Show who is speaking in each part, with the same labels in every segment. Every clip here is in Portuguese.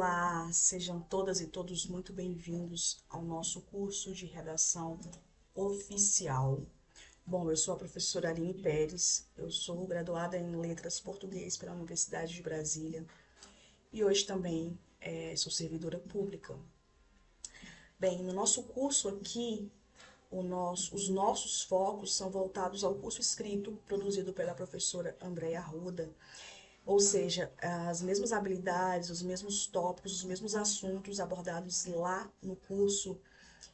Speaker 1: Olá, sejam todas e todos muito bem-vindos ao nosso curso de redação oficial. Bom, eu sou a professora Aline Pérez, eu sou graduada em Letras Português pela Universidade de Brasília e hoje também sou servidora pública. Bem, no nosso curso aqui, os nossos focos são voltados ao curso escrito produzido pela professora Andréia Arruda. Ou seja, as mesmas habilidades, os mesmos tópicos, os mesmos assuntos abordados lá no curso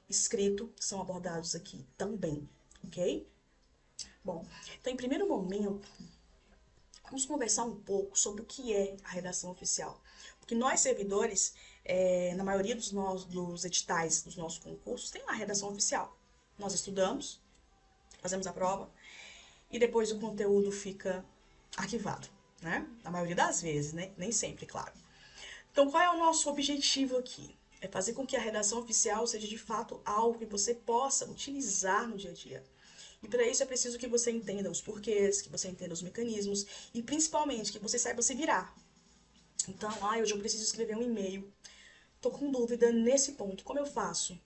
Speaker 1: escrito são abordados aqui também, ok? Bom, então em primeiro momento, vamos conversar um pouco sobre o que é a redação oficial. Porque nós, servidores, na maioria dos editais dos nossos concursos, tem uma redação oficial. Nós estudamos, fazemos a prova e depois o conteúdo fica arquivado. Né? Na maioria das vezes, né? Nem sempre, claro. Então, qual é o nosso objetivo aqui? É fazer com que a redação oficial seja de fato algo que você possa utilizar no dia a dia. E para isso é preciso que você entenda os porquês, que você entenda os mecanismos e principalmente que você saiba se virar. Então, hoje eu preciso escrever um e-mail. Tô com dúvida nesse ponto. Como eu faço?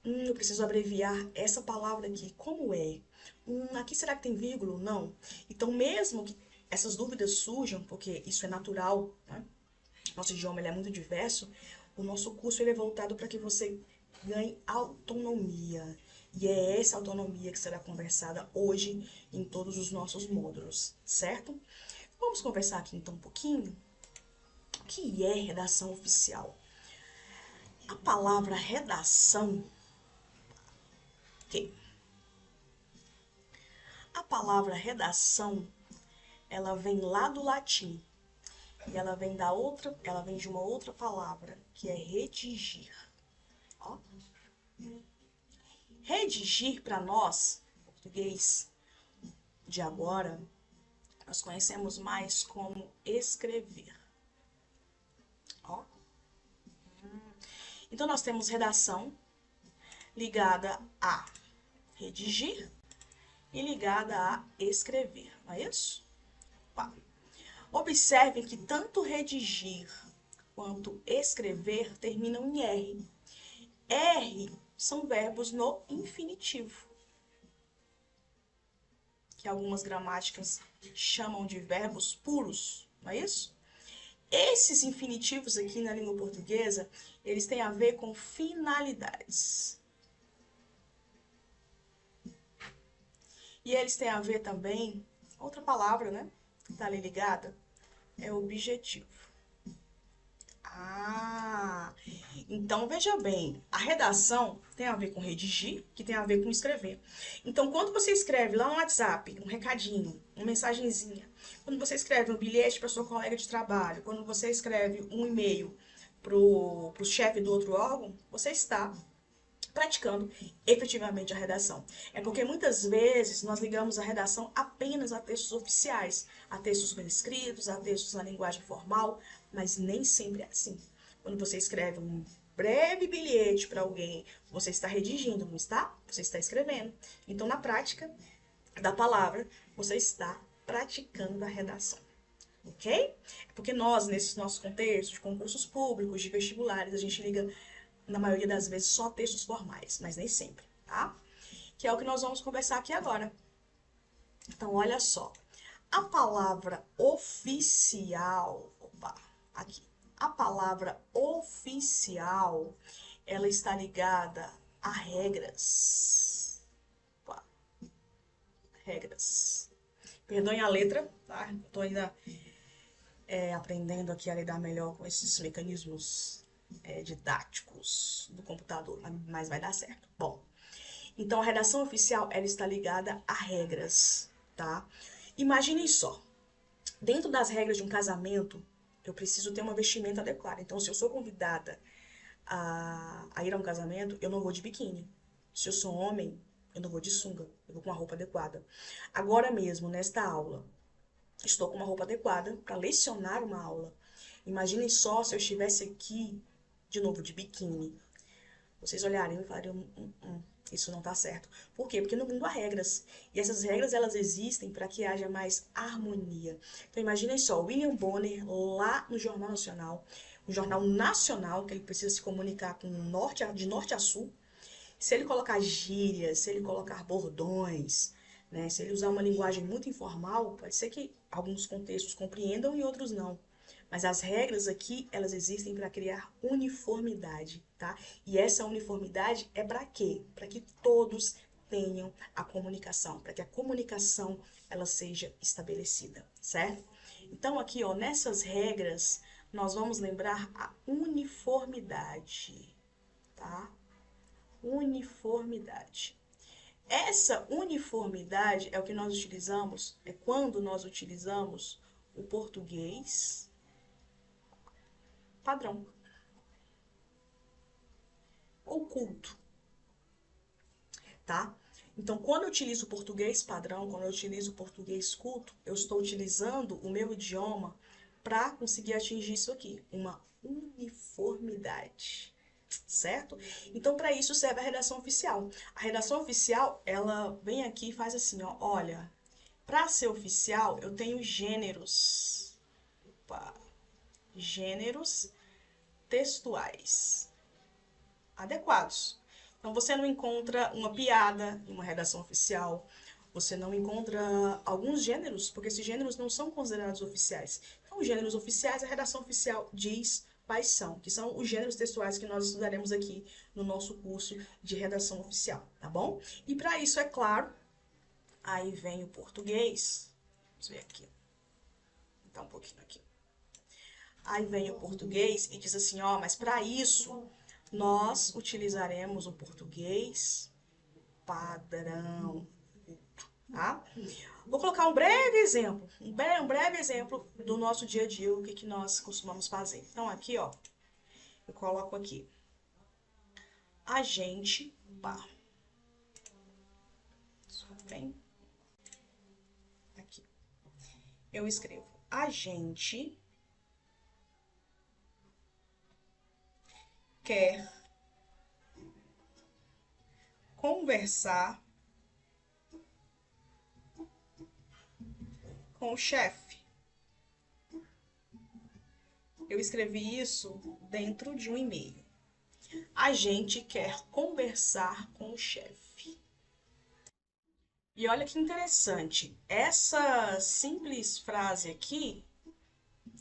Speaker 1: Eu preciso abreviar essa palavra aqui. Como é? Aqui será que tem vírgula? Não. Então, mesmo que essas dúvidas surjam, porque isso é natural, né? Nosso idioma ele é muito diverso, o nosso curso ele é voltado para que você ganhe autonomia. E é essa autonomia que será conversada hoje em todos os nossos módulos, certo? Vamos conversar aqui então um pouquinho. O que é redação oficial? A palavra redação... Ok. A palavra redação ela vem lá do latim e ela vem de uma outra palavra que é redigir. Ó. Redigir para nós, português de agora, nós conhecemos mais como escrever. Ó. Então nós temos redação ligada a redigir e ligada a escrever, não é isso? Observem que tanto redigir quanto escrever terminam em R. R são verbos no infinitivo, que algumas gramáticas chamam de verbos puros, não é isso? Esses infinitivos aqui na língua portuguesa, eles têm a ver com finalidades. E eles têm a ver também, outra palavra, né? Que está ali ligada, é objetivo. Então veja bem, a redação tem a ver com redigir, que tem a ver com escrever. Então quando você escreve lá no WhatsApp, um recadinho, uma mensagenzinha, quando você escreve um bilhete para sua colega de trabalho, quando você escreve um e-mail para o chefe do outro órgão, você está praticando efetivamente a redação. É porque muitas vezes nós ligamos a redação apenas a textos oficiais, a textos bem escritos, a textos na linguagem formal, mas nem sempre é assim. Quando você escreve um breve bilhete para alguém, você está redigindo, não está? Você está escrevendo. Então, na prática da palavra, você está praticando a redação. Ok? É porque nós, nesses nossos contextos de concursos públicos, de vestibulares, a gente liga na maioria das vezes, só textos formais, mas nem sempre, tá? Que é o que nós vamos conversar aqui agora. Então, olha só. A palavra oficial, aqui. A palavra oficial, ela está ligada a regras. Regras. Perdoem a letra, tá? Estou ainda aprendendo aqui a lidar melhor com esses mecanismos didáticos do computador, mas vai dar certo. Bom, então a redação oficial ela está ligada a regras, tá? Imaginem só, dentro das regras de um casamento, eu preciso ter uma vestimenta adequada. Então, se eu sou convidada a ir a um casamento, eu não vou de biquíni. Se eu sou homem, eu não vou de sunga, eu vou com uma roupa adequada. Agora mesmo, nesta aula, estou com uma roupa adequada para lecionar uma aula. Imaginem só se eu estivesse aqui de novo de biquíni. Vocês olharem e falariam, Isso não tá certo. Por quê? Porque no mundo há regras. E essas regras, elas existem para que haja mais harmonia. Então, imaginem só, William Bonner, lá no Jornal Nacional, um jornal nacional, que ele precisa se comunicar com de norte a sul, se ele colocar gírias, se ele colocar bordões, né, se ele usar uma linguagem muito informal, pode ser que alguns contextos compreendam e outros não. Mas as regras aqui, elas existem para criar uniformidade, tá? E essa uniformidade é para quê? Para que todos tenham a comunicação, para que a comunicação ela seja estabelecida, certo? Então aqui, ó, nessas regras, nós vamos lembrar a uniformidade, tá? Uniformidade. Essa uniformidade é o que nós utilizamos, é quando nós utilizamos o português padrão ou culto, tá? Então, quando eu utilizo o português padrão, quando eu utilizo o português culto, eu estou utilizando o meu idioma para conseguir atingir isso aqui, uma uniformidade, certo? Então, para isso serve a redação oficial. A redação oficial, ela vem aqui e faz assim, ó, olha, para ser oficial, eu tenho gêneros, opa, gêneros textuais adequados. Então, você não encontra uma piada em uma redação oficial, você não encontra alguns gêneros, porque esses gêneros não são considerados oficiais. Então, os gêneros oficiais, a redação oficial diz quais são, que são os gêneros textuais que nós estudaremos aqui no nosso curso de redação oficial, tá bom? E para isso, é claro, aí vem o português, vamos ver aqui, tá um pouquinho aqui. Aí vem o português e diz assim, ó, mas para isso nós utilizaremos o português padrão, tá? Vou colocar um breve exemplo, um breve exemplo do nosso dia a dia, o que que nós costumamos fazer. Então aqui, ó, eu coloco aqui, a gente, pá, bem, aqui, eu escrevo, a gente quer conversar com o chefe. Eu escrevi isso dentro de um e-mail. A gente quer conversar com o chefe. E olha que interessante, essa simples frase aqui,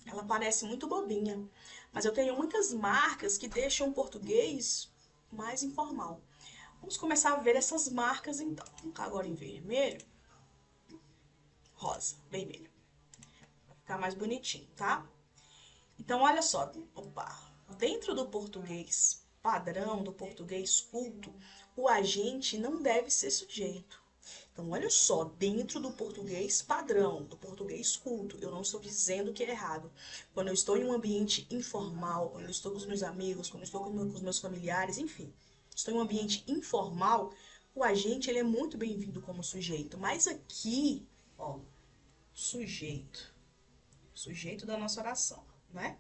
Speaker 1: ela parece muito bobinha, mas eu tenho muitas marcas que deixam o português mais informal. Vamos começar a ver essas marcas então. Agora em vermelho, rosa, vermelho. Vai ficar mais bonitinho, tá? Então, olha só, opa, dentro do português padrão, do português culto, o agente não deve ser sujeito. Então, olha só, dentro do português padrão, do português culto, eu não estou dizendo que é errado. Quando eu estou em um ambiente informal, quando eu estou com os meus amigos, quando eu estou com os meus familiares, enfim, estou em um ambiente informal, o agente ele é muito bem-vindo como sujeito. Mas aqui, ó, sujeito da nossa oração, né?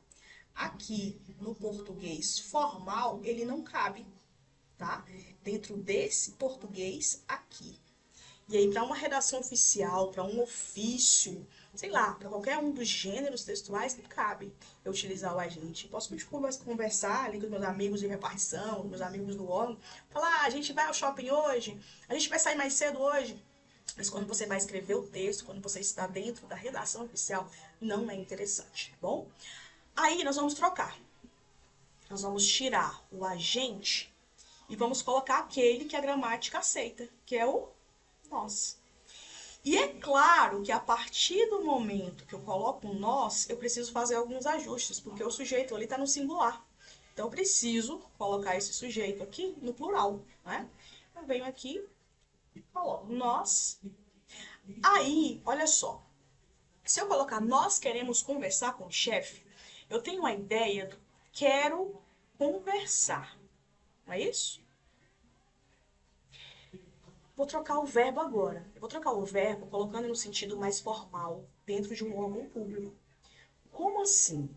Speaker 1: Aqui, no português formal, ele não cabe, tá? Dentro desse português aqui. E aí, para uma redação oficial, para um ofício, sei lá, para qualquer um dos gêneros textuais, não cabe eu utilizar o agente. Posso conversar ali com meus amigos de repartição, com meus amigos do órgão, falar, a gente vai ao shopping hoje, a gente vai sair mais cedo hoje. Mas quando você vai escrever o texto, quando você está dentro da redação oficial, não é interessante, tá bom? Aí nós vamos trocar. Nós vamos tirar o agente e vamos colocar aquele que a gramática aceita, que é o nós. E é claro que a partir do momento que eu coloco um nós, eu preciso fazer alguns ajustes, porque o sujeito ali está no singular. Então eu preciso colocar esse sujeito aqui no plural, né? Eu venho aqui, coloco nós. Aí, olha só. Se eu colocar nós queremos conversar com o chefe, eu tenho a ideia do quero conversar. Não é isso? Vou trocar o verbo agora. Eu vou trocar o verbo colocando no sentido mais formal, dentro de um órgão público. Como assim?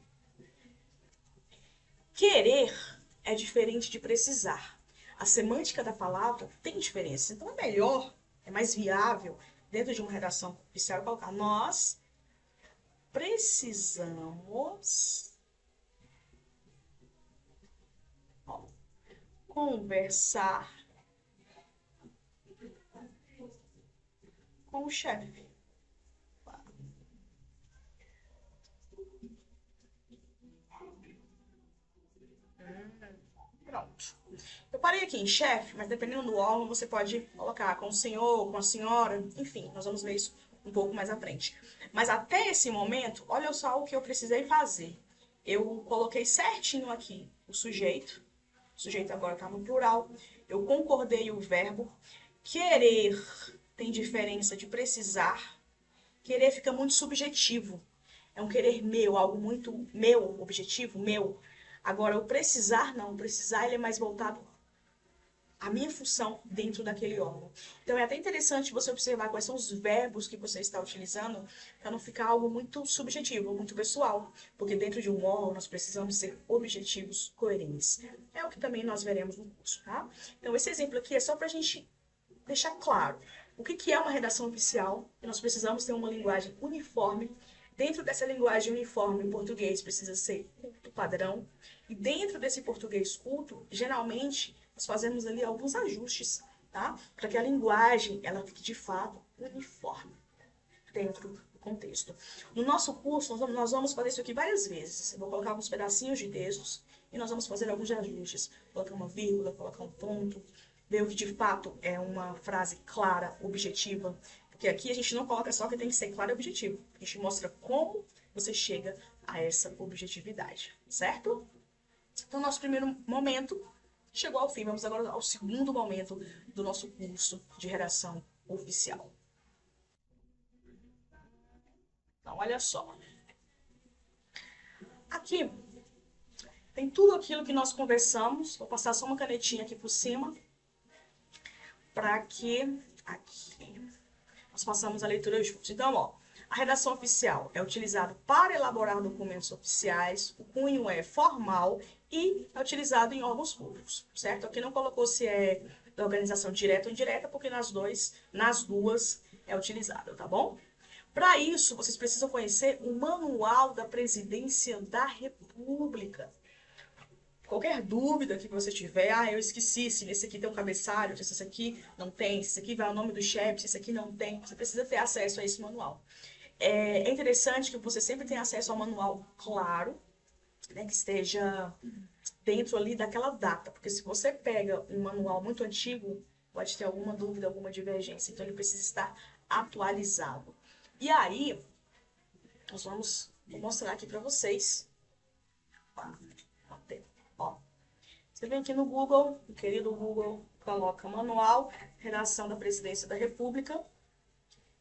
Speaker 1: Querer é diferente de precisar. a semântica da palavra tem diferença. Então, é melhor, é mais viável, dentro de uma redação oficial, colocar nós precisamos conversar com o chefe. Pronto. Eu parei aqui em chefe, mas dependendo do órgão, você pode colocar com o senhor, com a senhora, enfim, nós vamos ver isso um pouco mais à frente. Mas até esse momento, olha só o que eu precisei fazer. Eu coloquei certinho aqui o sujeito agora está no plural, eu concordei o verbo, querer tem diferença de precisar, querer fica muito subjetivo, é um querer meu, algo muito meu, objetivo, meu. Agora, o precisar não, o precisar ele é mais voltado à minha função dentro daquele órgão. Então, é até interessante você observar quais são os verbos que você está utilizando para não ficar algo muito subjetivo, muito pessoal. Porque dentro de um órgão nós precisamos ser objetivos, coerentes. É o que também nós veremos no curso, tá? Então, esse exemplo aqui é só para a gente deixar claro o que é uma redação oficial. E nós precisamos ter uma linguagem uniforme. Dentro dessa linguagem uniforme, o português precisa ser culto padrão. E dentro desse português culto, geralmente, nós fazemos ali alguns ajustes, tá? Para que a linguagem, ela fique de fato uniforme dentro do contexto. No nosso curso, nós vamos fazer isso aqui várias vezes. Eu vou colocar alguns pedacinhos de textos e nós vamos fazer alguns ajustes. Colocar uma vírgula, colocar um ponto, ver o que de fato é uma frase clara, objetiva. Porque aqui a gente não coloca só que tem que ser claro e objetivo. A gente mostra como você chega a essa objetividade, certo? Então, nosso primeiro momento chegou ao fim. Vamos agora ao segundo momento do nosso curso de redação oficial. Então, olha só. Aqui tem tudo aquilo que nós conversamos. Vou passar só uma canetinha aqui por cima. Para que aqui nós façamos a leitura juntos. Então, ó, a redação oficial é utilizada para elaborar documentos oficiais, o cunho é formal e é utilizado em órgãos públicos, certo? Aqui não colocou se é da organização direta ou indireta, porque nas duas é utilizado, tá bom? Para isso, vocês precisam conhecer o Manual da Presidência da República. Qualquer dúvida que você tiver, eu esqueci se nesse aqui tem um cabeçalho, se esse aqui não tem, se esse aqui vai o nome do chefe, se esse aqui não tem, você precisa ter acesso a esse manual. É interessante que você sempre tenha acesso ao manual claro, né, que esteja dentro ali daquela data, porque se você pega um manual muito antigo, pode ter alguma dúvida, alguma divergência, então ele precisa estar atualizado. E aí, vou mostrar aqui para vocês. Ó, você vem aqui no Google, o querido Google, coloca Manual, Redação da Presidência da República,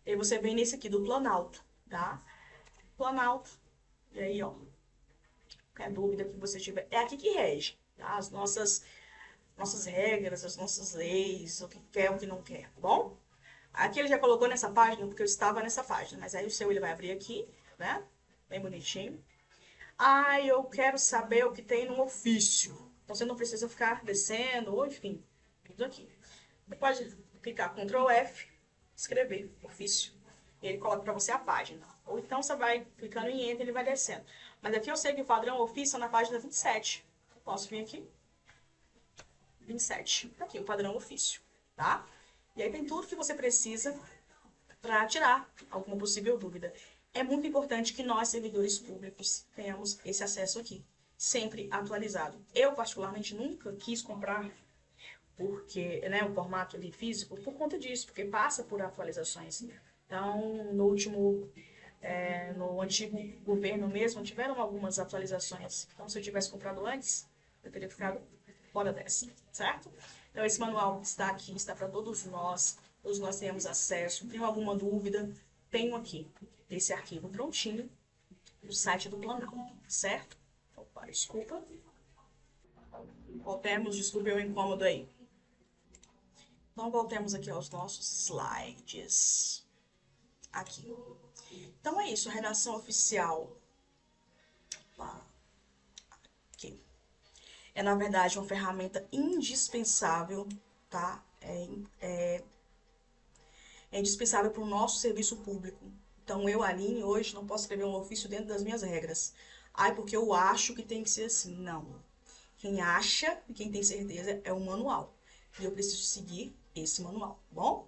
Speaker 1: e você vem nesse aqui do Planalto, tá? Planalto, e aí, ó, qualquer dúvida que você tiver, é aqui que rege, tá? As nossas regras, as nossas leis, o que quer, o que não quer, tá bom? Aqui ele já colocou nessa página, porque eu estava nessa página, mas aí o seu ele vai abrir aqui, né? Bem bonitinho. Eu quero saber o que tem no ofício. Então, você não precisa ficar descendo, ou enfim, tudo aqui. Você pode clicar Ctrl F, escrever ofício. E ele coloca para você a página. Ou então, você vai clicando em Enter, ele vai descendo. Mas aqui eu sei que o padrão ofício é na página 27. Eu posso vir aqui. 27. Aqui, o padrão ofício, tá? E aí tem tudo que você precisa para tirar alguma possível dúvida. É muito importante que nós, servidores públicos, tenhamos esse acesso aqui, sempre atualizado. Eu, particularmente, nunca quis comprar porque, né, o formato ali físico por conta disso, porque passa por atualizações. Então, no antigo governo mesmo, tiveram algumas atualizações. Então, se eu tivesse comprado antes, eu teria ficado fora dessa, certo? Então, esse manual está aqui, está para todos nós temos acesso. Tem alguma dúvida? Tenho aqui esse arquivo prontinho no site do Planalto, certo? Opa, desculpa. Voltemos, desculpe o incômodo aí. Então, voltemos aqui aos nossos slides. Aqui. Então, é isso, redação oficial. Aqui. é, na verdade, uma ferramenta indispensável, tá? É indispensável para o nosso serviço público. Então, eu, Aline, hoje não posso escrever um ofício dentro das minhas regras. Ai, porque eu acho que tem que ser assim. Não. Quem acha e quem tem certeza é o manual. E eu preciso seguir esse manual, tá bom?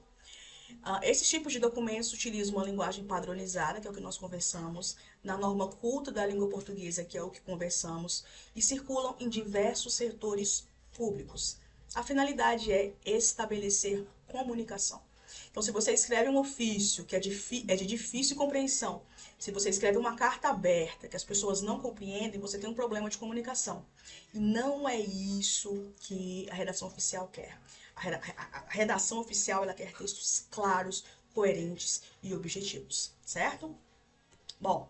Speaker 1: Esses tipos de documentos utilizam uma linguagem padronizada, que é o que nós conversamos, na norma culta da língua portuguesa, que é o que conversamos, e circulam em diversos setores públicos. A finalidade é estabelecer comunicação. Então, se você escreve um ofício que é de difícil compreensão, se você escreve uma carta aberta que as pessoas não compreendem, você tem um problema de comunicação. E não é isso que a redação oficial quer. A redação oficial ela quer textos claros, coerentes e objetivos, certo? Bom,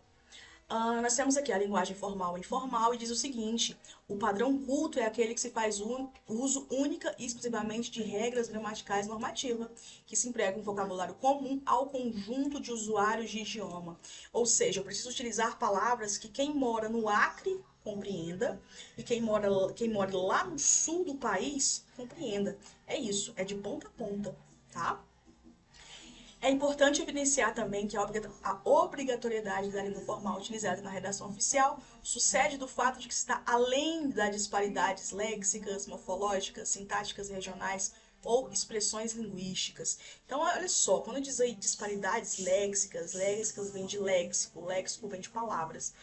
Speaker 1: nós temos aqui a linguagem formal e informal e diz o seguinte: o padrão culto é aquele que se faz uso única e exclusivamente de regras gramaticais normativas, que se emprega um vocabulário comum ao conjunto de usuários de idioma. Ou seja, eu preciso utilizar palavras que quem mora no Acre compreenda e quem mora lá no sul do país compreenda. É isso, é de ponta a ponta, tá? É importante evidenciar também que a obrigatoriedade da língua formal utilizada na redação oficial sucede do fato de que está além das disparidades léxicas, morfológicas, sintáticas regionais ou expressões linguísticas. Então, olha só, quando diz aí disparidades léxicas, léxicas vem de léxico, léxico vem de palavras.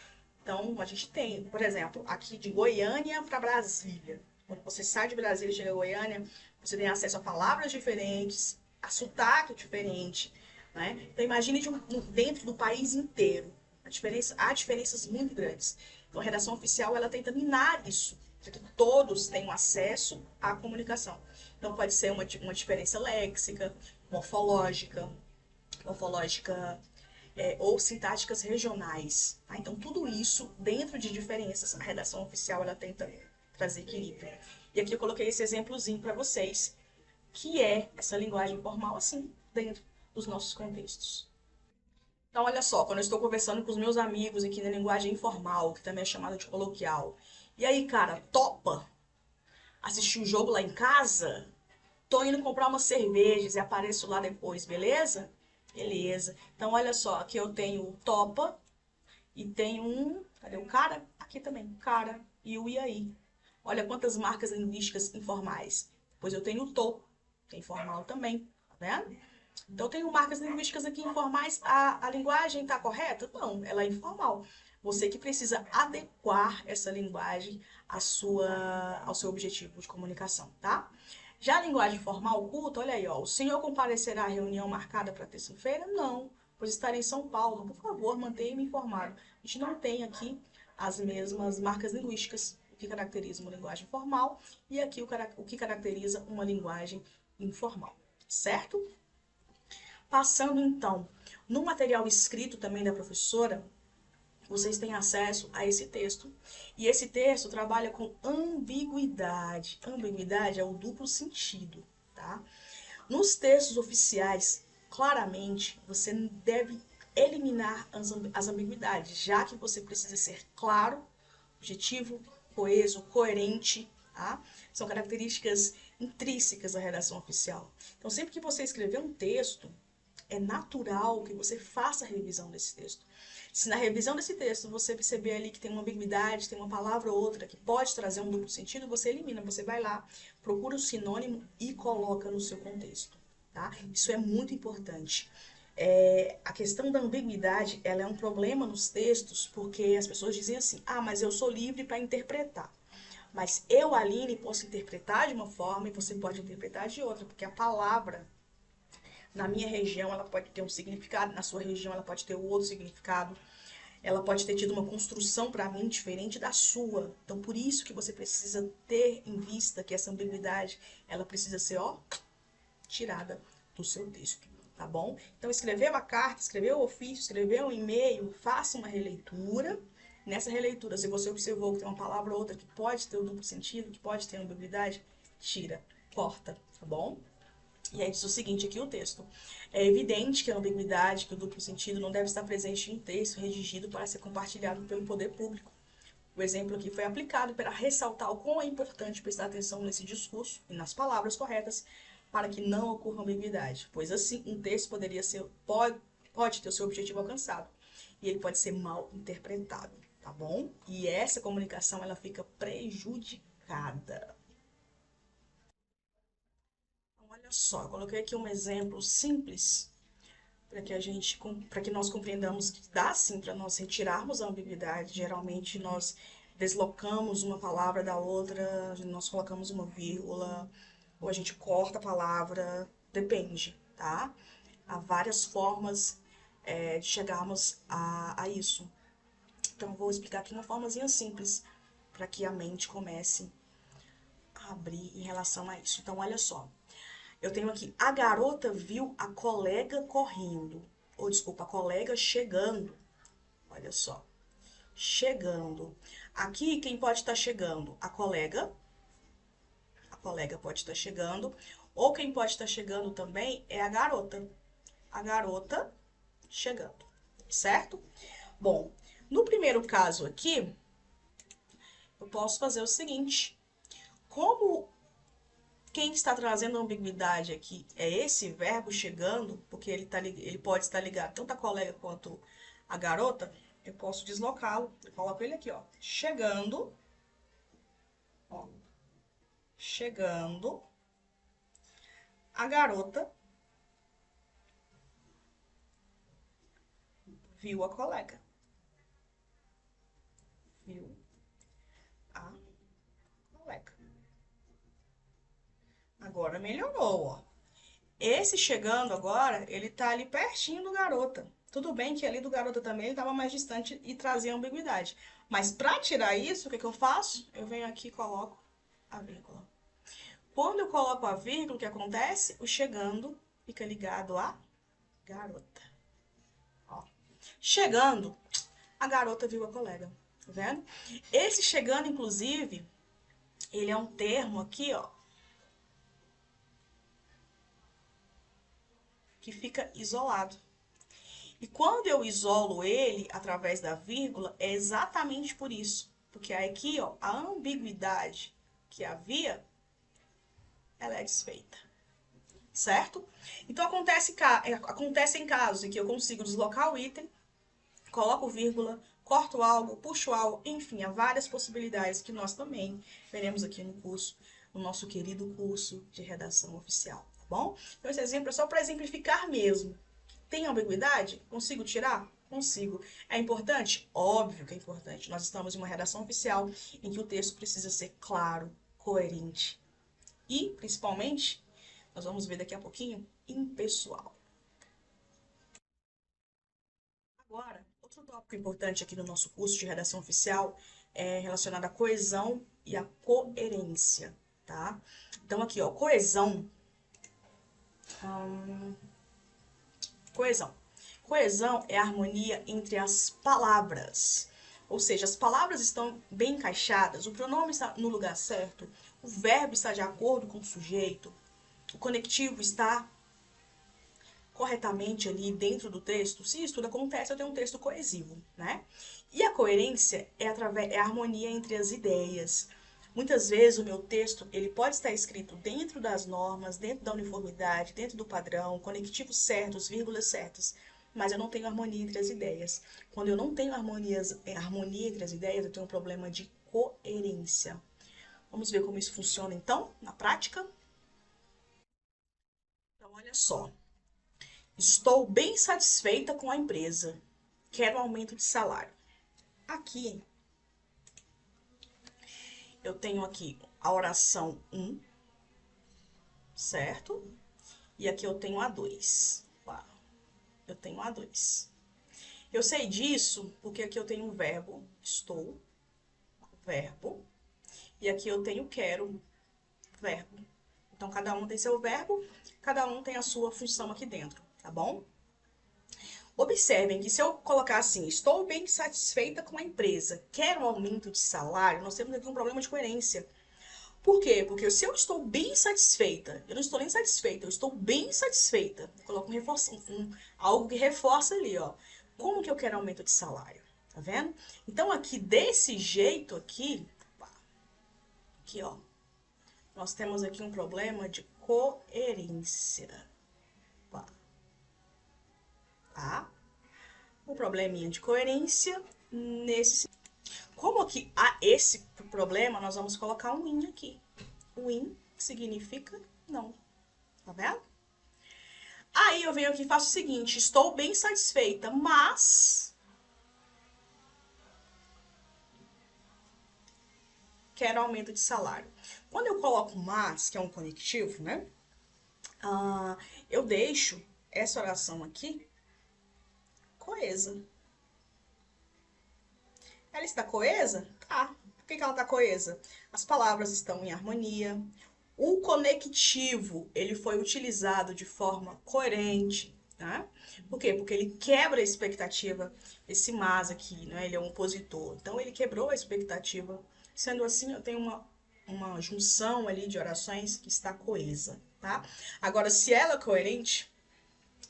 Speaker 1: Então, a gente tem, por exemplo, aqui de Goiânia para Brasília. Quando você sai de Brasília e chega a Goiânia, você tem acesso a palavras diferentes, a sotaque diferente, né? Então, imagine dentro do país inteiro. Há diferenças muito grandes. Então, a redação oficial, ela tenta minar isso, para que todos tenham acesso à comunicação. Então, pode ser uma diferença léxica, morfológica, ou sintáticas regionais. Tá? Então, tudo isso, dentro de diferenças, a redação oficial ela tenta trazer equilíbrio. E aqui eu coloquei esse exemplozinho para vocês, que é essa linguagem formal, assim, dentro dos nossos contextos. Então, olha só, quando eu estou conversando com os meus amigos aqui na linguagem informal, que também é chamada de coloquial, e aí, cara, topa assistir o jogo lá em casa? Tô indo comprar umas cervejas e apareço lá depois, beleza? Beleza. Então, olha só, aqui eu tenho o topa e tenho um... Cadê o cara? Aqui também, cara e o e aí. Olha quantas marcas linguísticas informais. Depois eu tenho o tô, que é informal também, tá vendo? Então, eu tenho marcas linguísticas aqui informais. A linguagem está correta? Não, ela é informal. Você que precisa adequar essa linguagem ao seu objetivo de comunicação, tá? Já a linguagem formal culta, olha aí, ó. O senhor comparecerá à reunião marcada para terça-feira? Não, pois estarei em São Paulo. Por favor, mantenha-me informado. A gente não tem aqui as mesmas marcas linguísticas, o que caracteriza uma linguagem formal e aqui o que caracteriza uma linguagem informal, certo? Passando, então, no material escrito também da professora, vocês têm acesso a esse texto. E esse texto trabalha com ambiguidade. Ambiguidade é o duplo sentido, tá? Nos textos oficiais, claramente, você deve eliminar as ambiguidades, já que você precisa ser claro, objetivo, coeso, coerente, tá? São características intrínsecas da redação oficial. Então, sempre que você escrever um texto, é natural que você faça a revisão desse texto. Se na revisão desse texto você perceber ali que tem uma ambiguidade, tem uma palavra ou outra que pode trazer um duplo sentido, você elimina, você vai lá, procura o sinônimo e coloca no seu contexto, tá? Isso é muito importante. A questão da ambiguidade, ela é um problema nos textos, porque as pessoas dizem assim, mas eu sou livre para interpretar. Mas eu, Aline, posso interpretar de uma forma e você pode interpretar de outra, porque a palavra na minha região ela pode ter um significado, na sua região ela pode ter outro significado, ela pode ter tido uma construção para mim diferente da sua. Então, por isso que você precisa ter em vista que essa ambiguidade, ela precisa ser, tirada do seu texto, tá bom? Então, escreveu a carta, escreveu o ofício, escreveu um e-mail, faça uma releitura. Nessa releitura, se você observou que tem uma palavra ou outra que pode ter um duplo sentido, que pode ter ambiguidade, tira, corta, tá bom? E aí diz o seguinte aqui o texto. É evidente que a ambiguidade, que o duplo sentido não deve estar presente em um texto redigido para ser compartilhado pelo poder público. O exemplo aqui foi aplicado para ressaltar o quão é importante prestar atenção nesse discurso e nas palavras corretas para que não ocorra ambiguidade, pois assim um texto pode ter o seu objetivo alcançado e ele pode ser mal interpretado, tá bom? E essa comunicação ela fica prejudicada. Então, olha só, eu coloquei aqui um exemplo simples para que nós compreendamos que dá sim para nós retirarmos a ambiguidade. Geralmente nós deslocamos uma palavra da outra, nós colocamos uma vírgula, ou a gente corta a palavra, depende, tá? Há várias formas de chegarmos a isso. Então, vou explicar aqui uma formazinha simples, para que a mente comece a abrir em relação a isso. Então, olha só. Eu tenho aqui, a garota viu a colega correndo. Ou, desculpa, a colega chegando. Olha só. Chegando. Aqui, quem pode estar chegando? A colega. A colega pode estar chegando. Ou quem pode estar chegando também é a garota. A garota chegando. Certo? Bom, no primeiro caso aqui, eu posso fazer o seguinte. Como quem está trazendo a ambiguidade aqui é esse verbo chegando, porque ele pode estar ligado tanto à colega quanto à garota, eu posso deslocá-lo. Eu coloco ele aqui, ó. Chegando. Ó. Chegando. A garota viu a colega. Viu a colega. Agora melhorou, ó. Esse chegando agora, ele tá ali pertinho do garota. Tudo bem que ali do garota também ele estava mais distante e trazia ambiguidade. Mas para tirar isso, o que eu faço? Eu venho aqui e coloco a vírgula. Quando eu coloco a vírgula, o que acontece? O chegando fica ligado à garota. Ó. Chegando, a garota viu a colega. Tá vendo? Esse chegando, inclusive, ele é um termo aqui, ó, que fica isolado. E quando eu isolo ele através da vírgula, é exatamente por isso. Porque aqui, ó, a ambiguidade que havia, ela é desfeita. Certo? Então, acontece em casos em que eu consigo deslocar o item, coloco vírgula, corto algo, puxo algo, enfim, há várias possibilidades que nós também veremos aqui no curso, no nosso querido curso de redação oficial, tá bom? Então, esse exemplo é só para exemplificar mesmo. Tem ambiguidade? Consigo tirar? Consigo. É importante? Óbvio que é importante. Nós estamos em uma redação oficial em que o texto precisa ser claro, coerente e, principalmente, nós vamos ver daqui a pouquinho, impessoal. Agora, outro tópico importante aqui no nosso curso de redação oficial é relacionado à coesão e à coerência, tá? Então, aqui, ó, coesão. Coesão. Coesão é a harmonia entre as palavras. Ou seja, as palavras estão bem encaixadas, o pronome está no lugar certo, o verbo está de acordo com o sujeito, o conectivo está corretamente ali dentro do texto. Se isso tudo acontece, eu tenho um texto coesivo, né? E a coerência é a harmonia entre as ideias. Muitas vezes o meu texto ele pode estar escrito dentro das normas, dentro da uniformidade, dentro do padrão, conectivos certos, vírgulas certas, mas eu não tenho harmonia entre as ideias. Quando eu não tenho harmonia entre as ideias, eu tenho um problema de coerência. Vamos ver como isso funciona então, na prática? Então, olha só. Estou bem satisfeita com a empresa. Quero um aumento de salário. Aqui, eu tenho aqui a oração 1, certo? E aqui eu tenho a 2. Eu tenho a 2. Eu sei disso porque aqui eu tenho um verbo, estou, verbo. E aqui eu tenho quero, verbo. Então, cada um tem seu verbo, cada um tem a sua função aqui dentro, tá bom? Observem que se eu colocar assim, estou bem satisfeita com a empresa, quero um aumento de salário, nós temos aqui um problema de coerência. Por quê? Porque se eu estou bem satisfeita, eu não estou nem satisfeita, eu estou bem satisfeita. Eu coloco algo que reforça ali, ó. Como que eu quero aumento de salário? Tá vendo? Então, aqui, desse jeito aqui, ó, nós temos aqui um problema de coerência. Tá? Um probleminha de coerência nesse. Como aqui há esse problema, nós vamos colocar um in aqui. O in significa não. Tá vendo? Aí eu venho aqui e faço o seguinte: estou bem satisfeita, mas quero aumento de salário. Quando eu coloco mas, que é um conectivo, né? Eu deixo essa oração aqui coesa. Ela está coesa? Tá. Por que ela está coesa? As palavras estão em harmonia. O conectivo, ele foi utilizado de forma coerente, tá? Por quê? Porque ele quebra a expectativa. Esse mas aqui, né? Ele é um opositor. Então, ele quebrou a expectativa. Sendo assim, eu tenho uma junção ali de orações que está coesa, tá? Agora, se ela é coerente,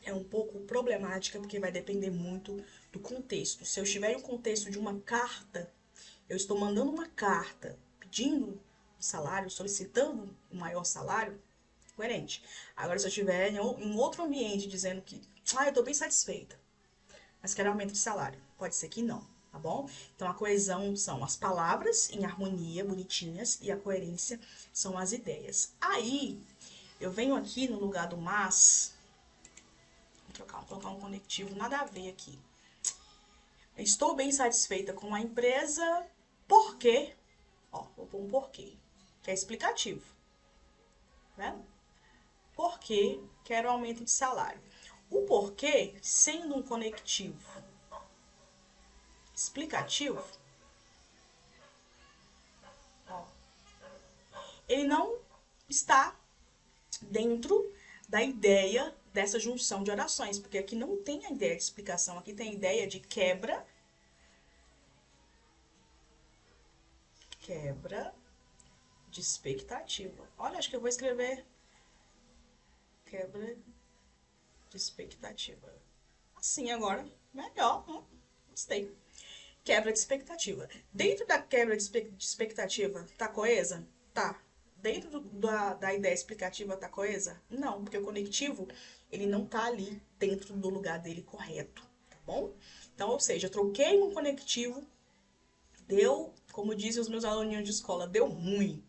Speaker 1: é um pouco problemática, porque vai depender muito do contexto. Se eu estiver em um contexto de uma carta, eu estou mandando uma carta pedindo salário, solicitando um maior salário, coerente. Agora, se eu estiver em outro ambiente dizendo que, eu estou bem satisfeita, mas quero aumento de salário, pode ser que não, tá bom? Então, a coesão são as palavras em harmonia, bonitinhas, e a coerência são as ideias. Aí, eu venho aqui no lugar do mas, vou colocar um conectivo, nada a ver aqui. Estou bem satisfeita com a empresa porque, vou pôr um porquê, que é explicativo, né? Porque quero aumento de salário. O porquê, sendo um conectivo explicativo, ele não está dentro da ideia dessa junção de orações, porque aqui não tem a ideia de explicação, aqui tem a ideia de quebra de expectativa. Olha, acho que eu vou escrever quebra de expectativa. Assim agora, melhor, né? Gostei. Quebra de expectativa. Dentro da quebra de expectativa, tá coesa? Tá. Dentro da ideia explicativa, tá coesa? Não, porque o conectivo, ele não tá ali dentro do lugar dele correto, tá bom? Então, ou seja, eu troquei um conectivo, deu, como dizem os meus aluninhos de escola, deu ruim.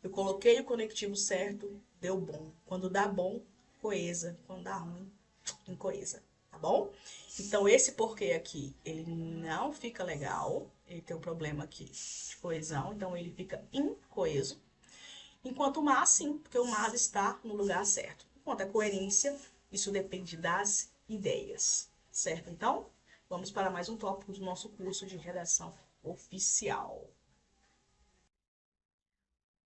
Speaker 1: Eu coloquei o conectivo certo, deu bom. Quando dá bom, coesa. Quando dá ruim, incoesa, tá bom? Então, esse porquê aqui, ele não fica legal. Ele tem um problema aqui de coesão, então ele fica incoeso. Enquanto o mas, sim, porque o mas está no lugar certo. Enquanto a coerência, isso depende das ideias, certo? Então, vamos para mais um tópico do nosso curso de redação oficial.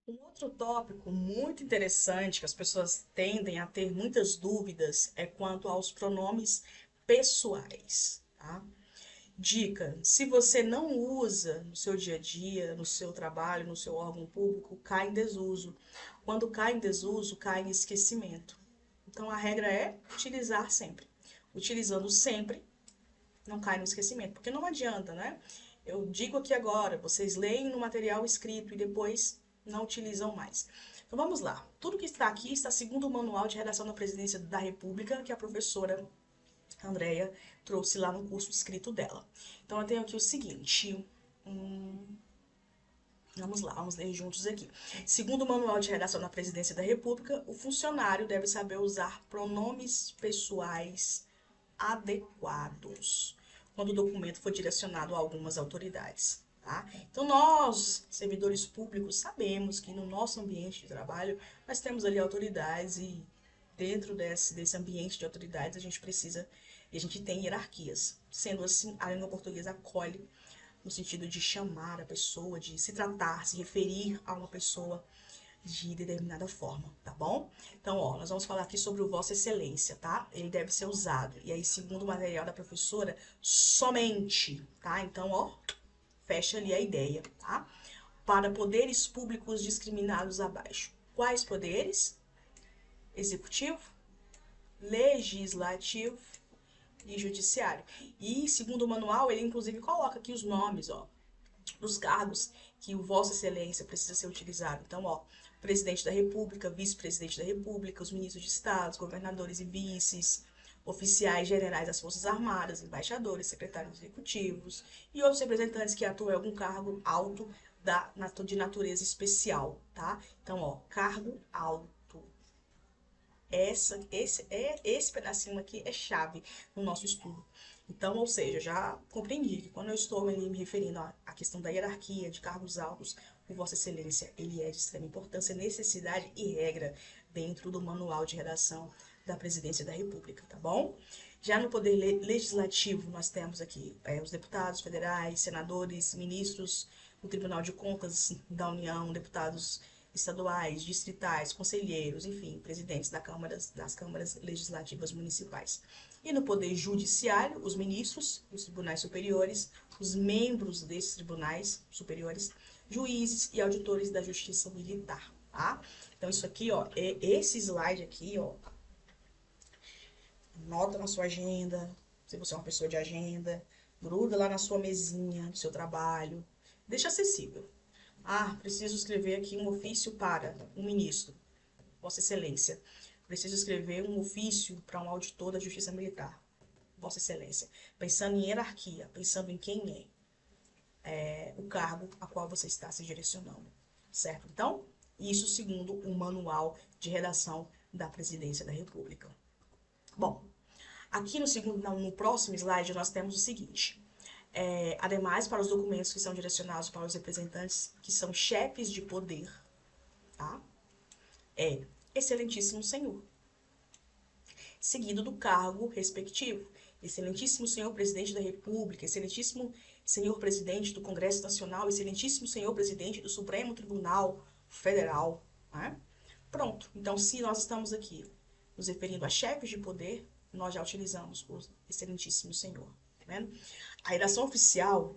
Speaker 1: Um outro tópico muito interessante que as pessoas tendem a ter muitas dúvidas é quanto aos pronomes pessoais, tá? Dica: se você não usa no seu dia a dia, no seu trabalho, no seu órgão público, cai em desuso. Quando cai em desuso, cai em esquecimento. Então, a regra é utilizar sempre. Utilizando sempre, não cai no esquecimento. Porque não adianta, né? Eu digo aqui agora, vocês leem no material escrito e depois não utilizam mais. Então, vamos lá. Tudo que está aqui está segundo o Manual de Redação da Presidência da República, que a professora Andréia trouxe lá no curso escrito dela. Então, eu tenho aqui o seguinte. Vamos lá, vamos ler juntos aqui. Segundo o Manual de Redação da Presidência da República, o funcionário deve saber usar pronomes pessoais adequados quando o documento for direcionado a algumas autoridades. Tá? Então, nós, servidores públicos, sabemos que no nosso ambiente de trabalho nós temos ali autoridades e dentro desse ambiente de autoridades a gente precisa e a gente tem hierarquias. Sendo assim, a língua portuguesa acolhe no sentido de chamar a pessoa, de se tratar, se referir a uma pessoa de determinada forma, tá bom? Então, nós vamos falar aqui sobre o Vossa Excelência, tá? Ele deve ser usado. E aí, segundo o material da professora, somente, tá? Então, fecha ali a ideia, tá? Para poderes públicos discriminados abaixo. Quais poderes? Executivo, legislativo e Judiciário. E, segundo o manual, ele inclusive coloca aqui os nomes, ó, dos cargos que o Vossa Excelência precisa ser utilizado. Então, ó, presidente da República, vice-presidente da República, os ministros de Estados, governadores e vices, oficiais generais das Forças Armadas, embaixadores, secretários executivos e outros representantes que atuam em algum cargo alto de natureza especial, tá? Então, ó, cargo alto. Esse pedacinho aqui é chave no nosso estudo. Então, ou seja, já compreendi que quando eu estou me referindo à questão da hierarquia de cargos altos, o Vossa Excelência, ele é de extrema importância, necessidade e regra dentro do manual de redação da Presidência da República, tá bom? Já no Poder Legislativo, nós temos aqui os deputados federais, senadores, ministros do Tribunal de Contas da União, deputados estaduais, distritais, conselheiros, enfim, presidentes das câmaras legislativas municipais. E no Poder Judiciário, os ministros dos tribunais superiores, os membros desses tribunais superiores, juízes e auditores da Justiça Militar, tá? Então, isso aqui, ó, esse slide aqui, ó, anota na sua agenda, se você é uma pessoa de agenda, gruda lá na sua mesinha do seu trabalho, deixa acessível. Ah, preciso escrever aqui um ofício para um ministro, Vossa Excelência. Preciso escrever um ofício para um auditor da Justiça Militar, Vossa Excelência. Pensando em hierarquia, pensando em quem é o cargo a qual você está se direcionando, certo? Então, isso segundo o manual de redação da Presidência da República. Bom, aqui no próximo slide nós temos o seguinte. Ademais, para os documentos que são direcionados para os representantes que são chefes de poder, tá? Excelentíssimo Senhor. Seguido do cargo respectivo. Excelentíssimo Senhor Presidente da República, Excelentíssimo Senhor Presidente do Congresso Nacional, Excelentíssimo Senhor Presidente do Supremo Tribunal Federal, né? Pronto. Então, se nós estamos aqui nos referindo a chefes de poder, nós já utilizamos o Excelentíssimo Senhor. A redação oficial,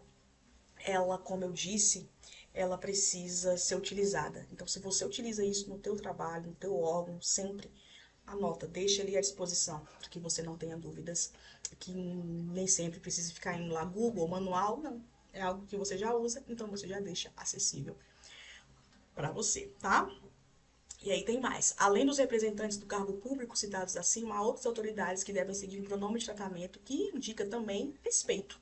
Speaker 1: ela, como eu disse, ela precisa ser utilizada. Então, se você utiliza isso no teu trabalho, no teu órgão, sempre anota, deixa ali à disposição, para que você não tenha dúvidas, que nem sempre precisa ficar indo lá Google, manual, não. É algo que você já usa, então você já deixa acessível para você, tá? E aí tem mais. Além dos representantes do cargo público citados acima, há outras autoridades que devem seguir um pronome de tratamento que indica também respeito.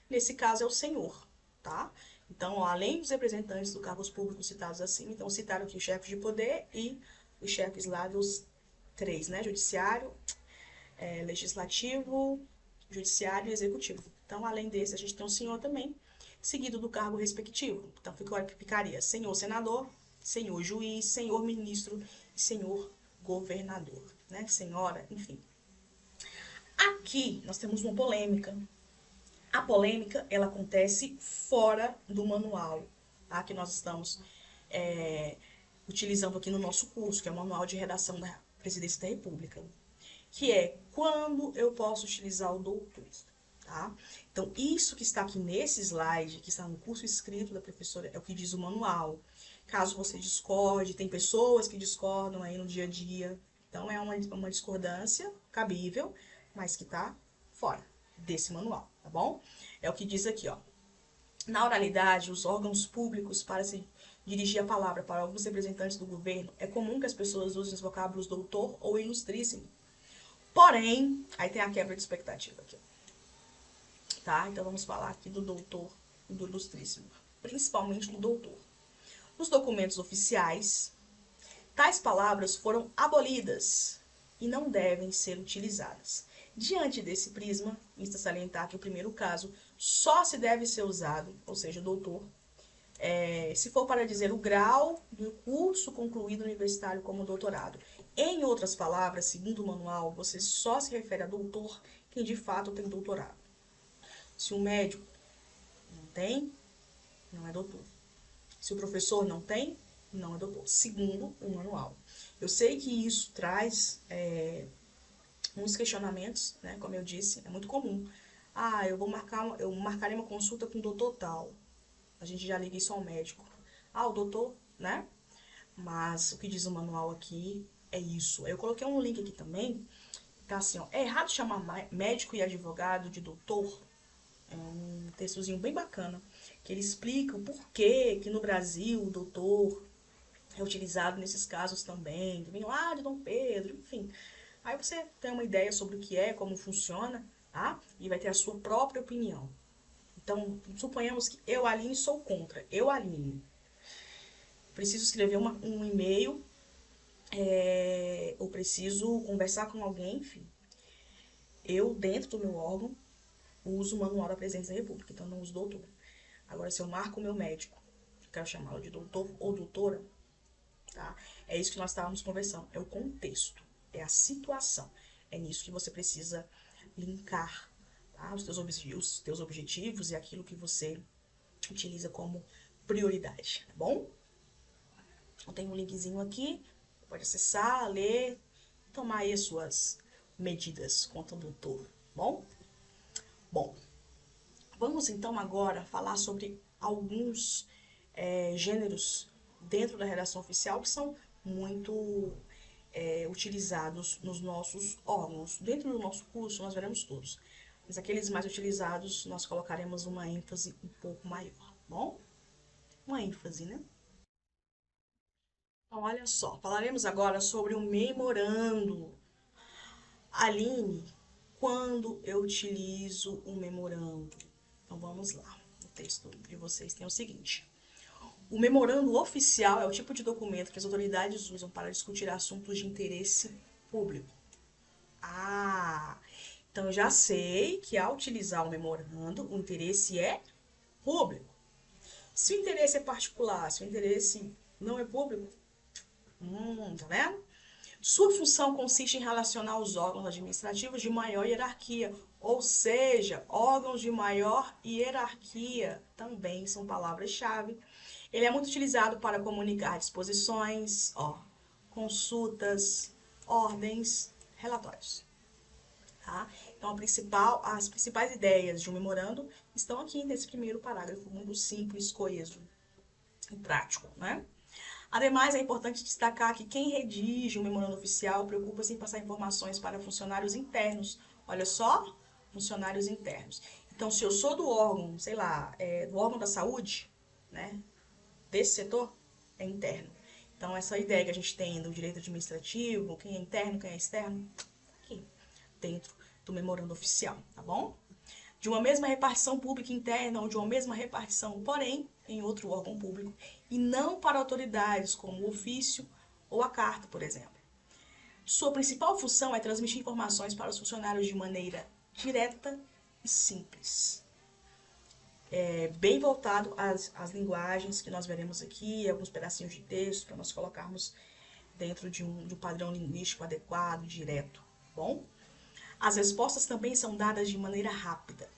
Speaker 1: Nesse caso é o senhor, tá? Então, ó, além dos representantes do cargos públicos citados acima, então citaram aqui os chefes de poder e os chefes lá dos três, né? Judiciário, legislativo, judiciário e executivo. Então, além desse, a gente tem o senhor também, seguido do cargo respectivo. Então, ficaria senhor senador, senhor juiz, senhor ministro e senhor governador, né? Senhora, enfim. Aqui nós temos uma polêmica. A polêmica, ela acontece fora do manual, tá? Que nós estamos utilizando aqui no nosso curso, que é o Manual de Redação da Presidência da República, que é quando eu posso utilizar o doutor, tá? Então, isso que está aqui nesse slide, que está no curso escrito da professora, é o que diz o manual. Caso você discorde, tem pessoas que discordam aí no dia a dia. Então, é uma discordância cabível, mas que tá fora desse manual, tá bom? É o que diz aqui, ó. Na oralidade, os órgãos públicos, para se dirigir a palavra para alguns representantes do governo, é comum que as pessoas usem os vocábulos doutor ou ilustríssimo. Porém, aí tem a quebra de expectativa aqui, tá? Então, vamos falar aqui do doutor e do ilustríssimo, principalmente do doutor. Nos documentos oficiais, tais palavras foram abolidas e não devem ser utilizadas. Diante desse prisma, insta salientar que o primeiro caso só se deve ser usado, ou seja, doutor, se for para dizer o grau do curso concluído universitário como doutorado. Em outras palavras, segundo o manual, você só se refere a doutor quem de fato tem doutorado. Se um médico não tem, não é doutor. Se o professor não tem, não é doutor, segundo o manual. Eu sei que isso traz muitos questionamentos, né? Como eu disse, é muito comum. Ah, eu marcarei uma consulta com o doutor tal. A gente já liga isso ao médico. Ah, o doutor, né? Mas o que diz o manual aqui é isso. Eu coloquei um link aqui também Tá assim, ó. É errado chamar médico e advogado de doutor? É um textozinho bem bacana, que ele explica o porquê que no Brasil o doutor é utilizado nesses casos também, vem lá de Dom Pedro, enfim. Aí você tem uma ideia sobre o que é, como funciona, tá? E vai ter a sua própria opinião. Então, suponhamos que eu, Aline, sou contra. Eu, Aline, preciso escrever um e-mail, ou preciso conversar com alguém, enfim. Eu, dentro do meu órgão, uso o Manual da Presidência da República, então não uso doutor. Agora, se eu marco o meu médico, eu quero chamá-lo de doutor ou doutora, tá? É isso que nós estávamos conversando. É o contexto, é a situação. É nisso que você precisa linkar, tá? Os teus objetivos e aquilo que você utiliza como prioridade, tá bom? Eu tenho um linkzinho aqui, pode acessar, ler, tomar aí as suas medidas contra o doutor, tá bom? Bom, vamos então agora falar sobre alguns gêneros dentro da redação oficial que são muito utilizados nos nossos órgãos. Dentro do nosso curso nós veremos todos, mas aqueles mais utilizados nós colocaremos uma ênfase um pouco maior, tá bom? Uma ênfase, né? Então, olha só, falaremos agora sobre o memorando. Aline, quando eu utilizo um memorando? Então vamos lá. O texto de vocês tem o seguinte: o memorando oficial é o tipo de documento que as autoridades usam para discutir assuntos de interesse público. Ah, então eu já sei que ao utilizar o memorando, o interesse é público. Se o interesse é particular, se o interesse não é público, tá vendo? Sua função consiste em relacionar os órgãos administrativos de maior hierarquia, ou seja, órgãos de maior hierarquia também são palavras-chave. Ele é muito utilizado para comunicar disposições, consultas, ordens, relatórios. Tá? Então, as principais ideias de um memorando estão aqui nesse primeiro parágrafo, muito simples, coeso e prático, né? Ademais, é importante destacar que quem redige um memorando oficial preocupa-se em passar informações para funcionários internos. Olha só, funcionários internos. Então, se eu sou do órgão, sei lá, do órgão da saúde, né, desse setor, é interno. Então, essa ideia que a gente tem do direito administrativo, quem é interno, quem é externo, aqui, dentro do memorando oficial, tá bom? De uma mesma repartição pública interna ou de uma mesma repartição, porém, em outro órgão público, e não para autoridades como o ofício ou a carta, por exemplo. Sua principal função é transmitir informações para os funcionários de maneira direta e simples. Bem voltado às linguagens que nós veremos aqui, alguns pedacinhos de texto para nós colocarmos dentro de um padrão linguístico adequado, direto, bom? As respostas também são dadas de maneira rápida.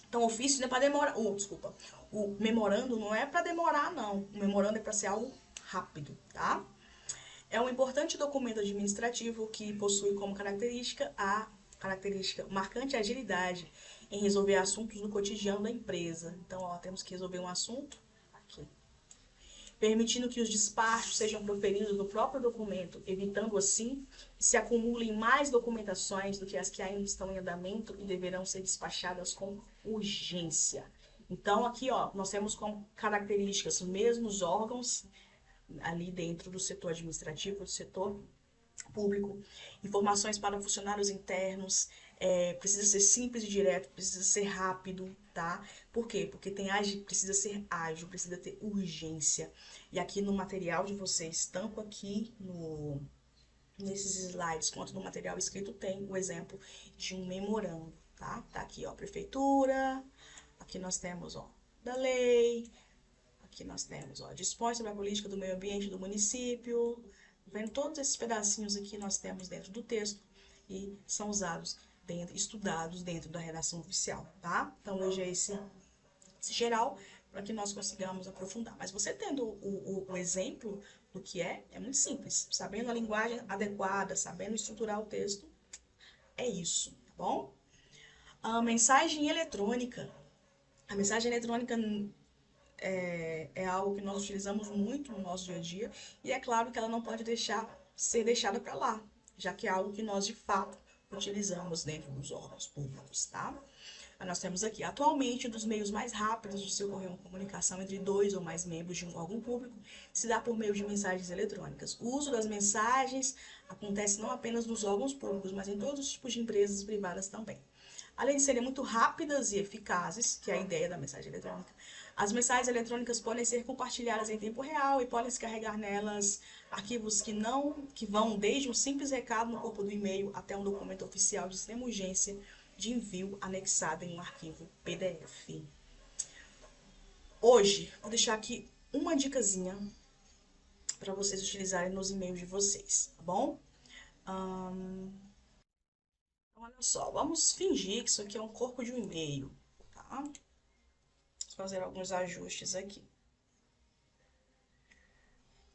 Speaker 1: Então, o ofício não é para demorar. Desculpa. O memorando não é para demorar, não. O memorando é para ser algo rápido, tá? É um importante documento administrativo que possui como característica a característica marcante a agilidade em resolver assuntos no cotidiano da empresa. Então, temos que resolver um assunto aqui, permitindo que os despachos sejam proferidos no próprio documento, evitando assim que se acumulem mais documentações do que as que ainda estão em andamento e deverão ser despachadas com urgência. Então, aqui, nós temos como características os mesmos órgãos ali dentro do setor administrativo, do setor público, informações para funcionários internos, precisa ser simples e direto, precisa ser rápido, tá? Por quê? Porque precisa ser ágil, precisa ter urgência. E aqui no material de vocês, tanto aqui nesses slides quanto no material escrito, tem o exemplo de um memorando, tá? Tá aqui, prefeitura, aqui nós temos, da lei, aqui nós temos, dispõe sobre a política do meio ambiente do município. Vendo todos esses pedacinhos aqui nós temos dentro do texto e são usados, estudados dentro da redação oficial, tá? Então, hoje é esse geral para que nós consigamos aprofundar. Mas você tendo o exemplo do que é muito simples. Sabendo a linguagem adequada, sabendo estruturar o texto, é isso, tá bom? A mensagem eletrônica. A mensagem eletrônica é algo que nós utilizamos muito no nosso dia a dia, e é claro que ela não pode ser deixada para lá, já que é algo que nós, de fato, utilizamos dentro dos órgãos públicos, tá? Nós temos aqui, atualmente, um dos meios mais rápidos de se ocorrer uma comunicação entre dois ou mais membros de um órgão público se dá por meio de mensagens eletrônicas. O uso das mensagens acontece não apenas nos órgãos públicos, mas em todos os tipos de empresas privadas também. Além de serem muito rápidas e eficazes, que é a ideia da mensagem eletrônica, as mensagens eletrônicas podem ser compartilhadas em tempo real e podem se carregar nelas arquivos que vão desde um simples recado no corpo do e-mail até um documento oficial de extrema urgência de envio anexado em um arquivo PDF. Hoje, vou deixar aqui uma dicasinha para vocês utilizarem nos e-mails de vocês, tá bom? Então, olha só, vamos fingir que isso aqui é um corpo de um e-mail, tá? Vou fazer alguns ajustes aqui.